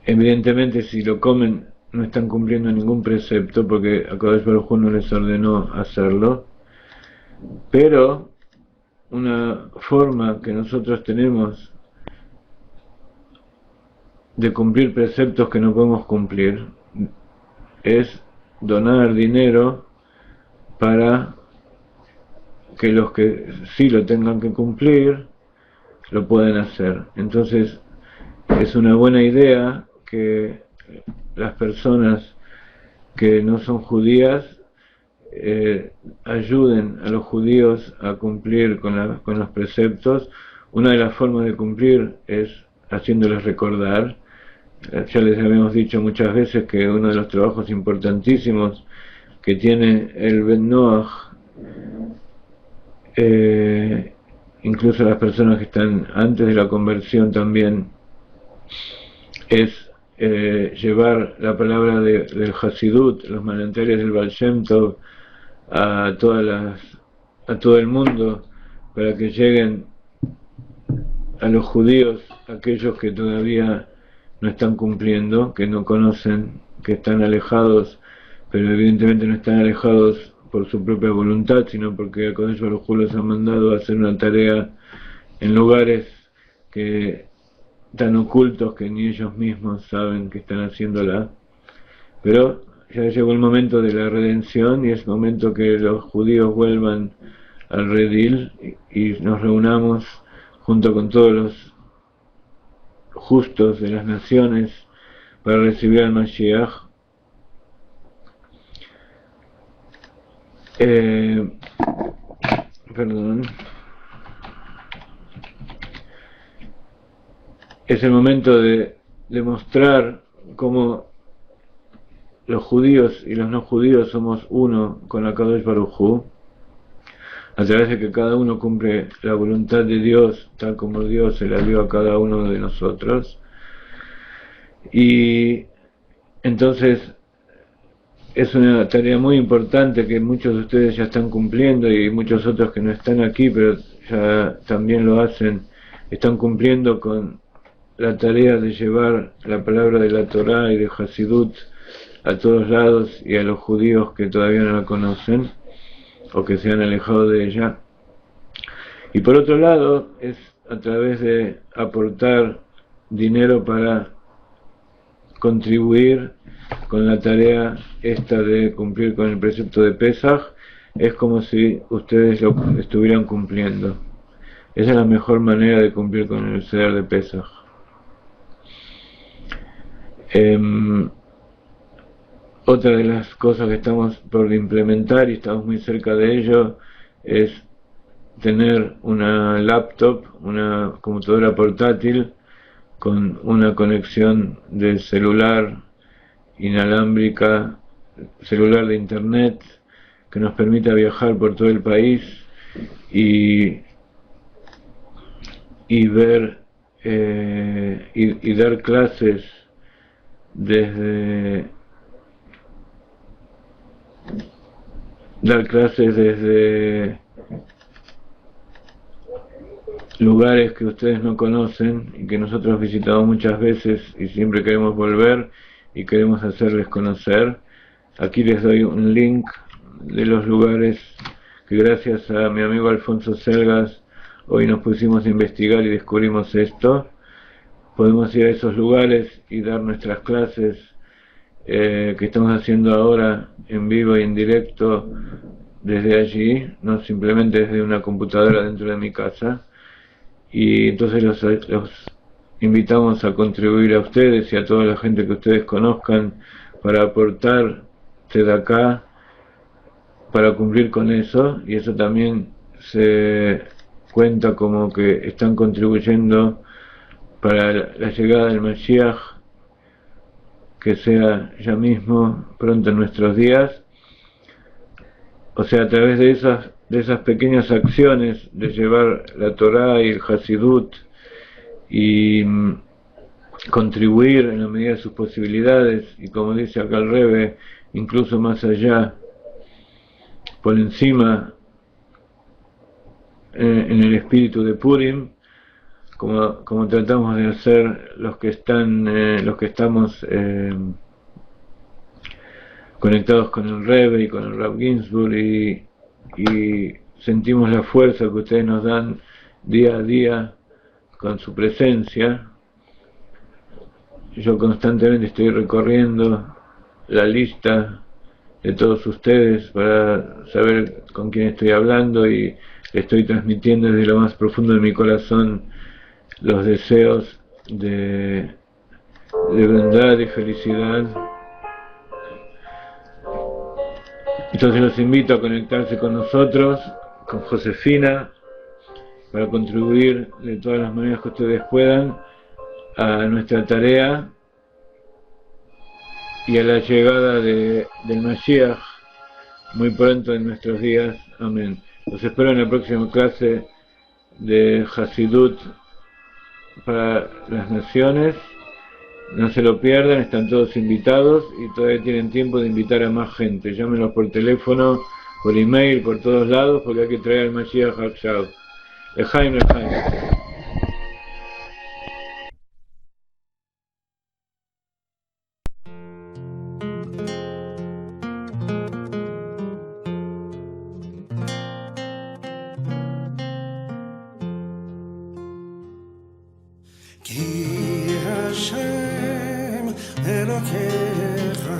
evidentemente si lo comen no están cumpliendo ningún precepto, porque HaKadosh Baruj Hu no les ordenó hacerlo. Pero una forma que nosotros tenemos de cumplir preceptos que no podemos cumplir es donar dinero para que los que sí lo tengan que cumplir lo pueden hacer. Entonces es una buena idea que las personas que no son judías ayuden a los judíos a cumplir con los preceptos. Una de las formas de cumplir es haciéndoles recordar. Ya les habíamos dicho muchas veces que uno de los trabajos importantísimos que tiene el Ben Noach, incluso las personas que están antes de la conversión también, es llevar la palabra del Hasidut, los manantiales del Baal Shem Tov, a todo el mundo, para que lleguen a los judíos, aquellos que todavía no están cumpliendo, que no conocen, que están alejados, pero evidentemente no están alejados por su propia voluntad, sino porque HaKadosh Baruj Hu los ha mandado a hacer una tarea en lugares tan ocultos que ni ellos mismos saben que están haciéndola. Pero ya llegó el momento de la redención, y es momento que los judíos vuelvan al redil y nos reunamos junto con todos los justos de las naciones para recibir al Mashiach. Es el momento de demostrar cómo los judíos y los no judíos somos uno con HaKadosh Baruj Hu, a través de que cada uno cumple la voluntad de Dios tal como Dios se la dio a cada uno de nosotros. Y entonces es una tarea muy importante que muchos de ustedes ya están cumpliendo y muchos otros que no están aquí, pero ya también lo hacen, están cumpliendo con la tarea de llevar la palabra de la Torá y de Hasidut a todos lados y a los judíos que todavía no la conocen o que se han alejado de ella. Y por otro lado, es a través de aportar dinero para contribuir con la tarea esta de cumplir con el precepto de Pesaj, es como si ustedes lo estuvieran cumpliendo. Esa es la mejor manera de cumplir con el Seder de Pesaj. Otra de las cosas que estamos por implementar y estamos muy cerca de ello es tener una laptop, una computadora portátil con una conexión de celular inalámbrica, celular de internet, que nos permita viajar por todo el país y ver y dar clases desde lugares que ustedes no conocen y que nosotros visitamos muchas veces y siempre queremos volver y queremos hacerles conocer. Aquí les doy un link de los lugares que gracias a mi amigo Alfonso Selgas hoy nos pusimos a investigar y descubrimos esto. Podemos ir a esos lugares y dar nuestras clases que estamos haciendo ahora en vivo y en directo desde allí, no simplemente desde una computadora dentro de mi casa. Y entonces los invitamos a contribuir a ustedes y a toda la gente que ustedes conozcan para aportar desde acá para cumplir con eso, y eso también se cuenta como que están contribuyendo para la llegada del Mashiach, que sea ya mismo, pronto en nuestros días. O sea, a través de esas pequeñas acciones de llevar la Torá y el Hasidut y contribuir en la medida de sus posibilidades, y como dice acá el Rebbe, incluso más allá, por encima, en el espíritu de Purim, como tratamos de hacer los que estamos conectados con el Rebbe y con el Rav Ginsburg, y sentimos la fuerza que ustedes nos dan día a día con su presencia. Yo constantemente estoy recorriendo la lista de todos ustedes para saber con quién estoy hablando, y le estoy transmitiendo desde lo más profundo de mi corazón los deseos de bondad y felicidad. Entonces los invito a conectarse con nosotros, con Josefina, para contribuir de todas las maneras que ustedes puedan a nuestra tarea y a la llegada del Mashiach muy pronto en nuestros días. Amén. Los espero en la próxima clase de Hasidut para las naciones. No se lo pierdan, están todos invitados y todavía tienen tiempo de invitar a más gente. Llámenlos por teléfono, por email, por todos lados, porque hay que traer al Mashiach Hakshav. Lejaim, lejaim. Ki Hashem Elokecha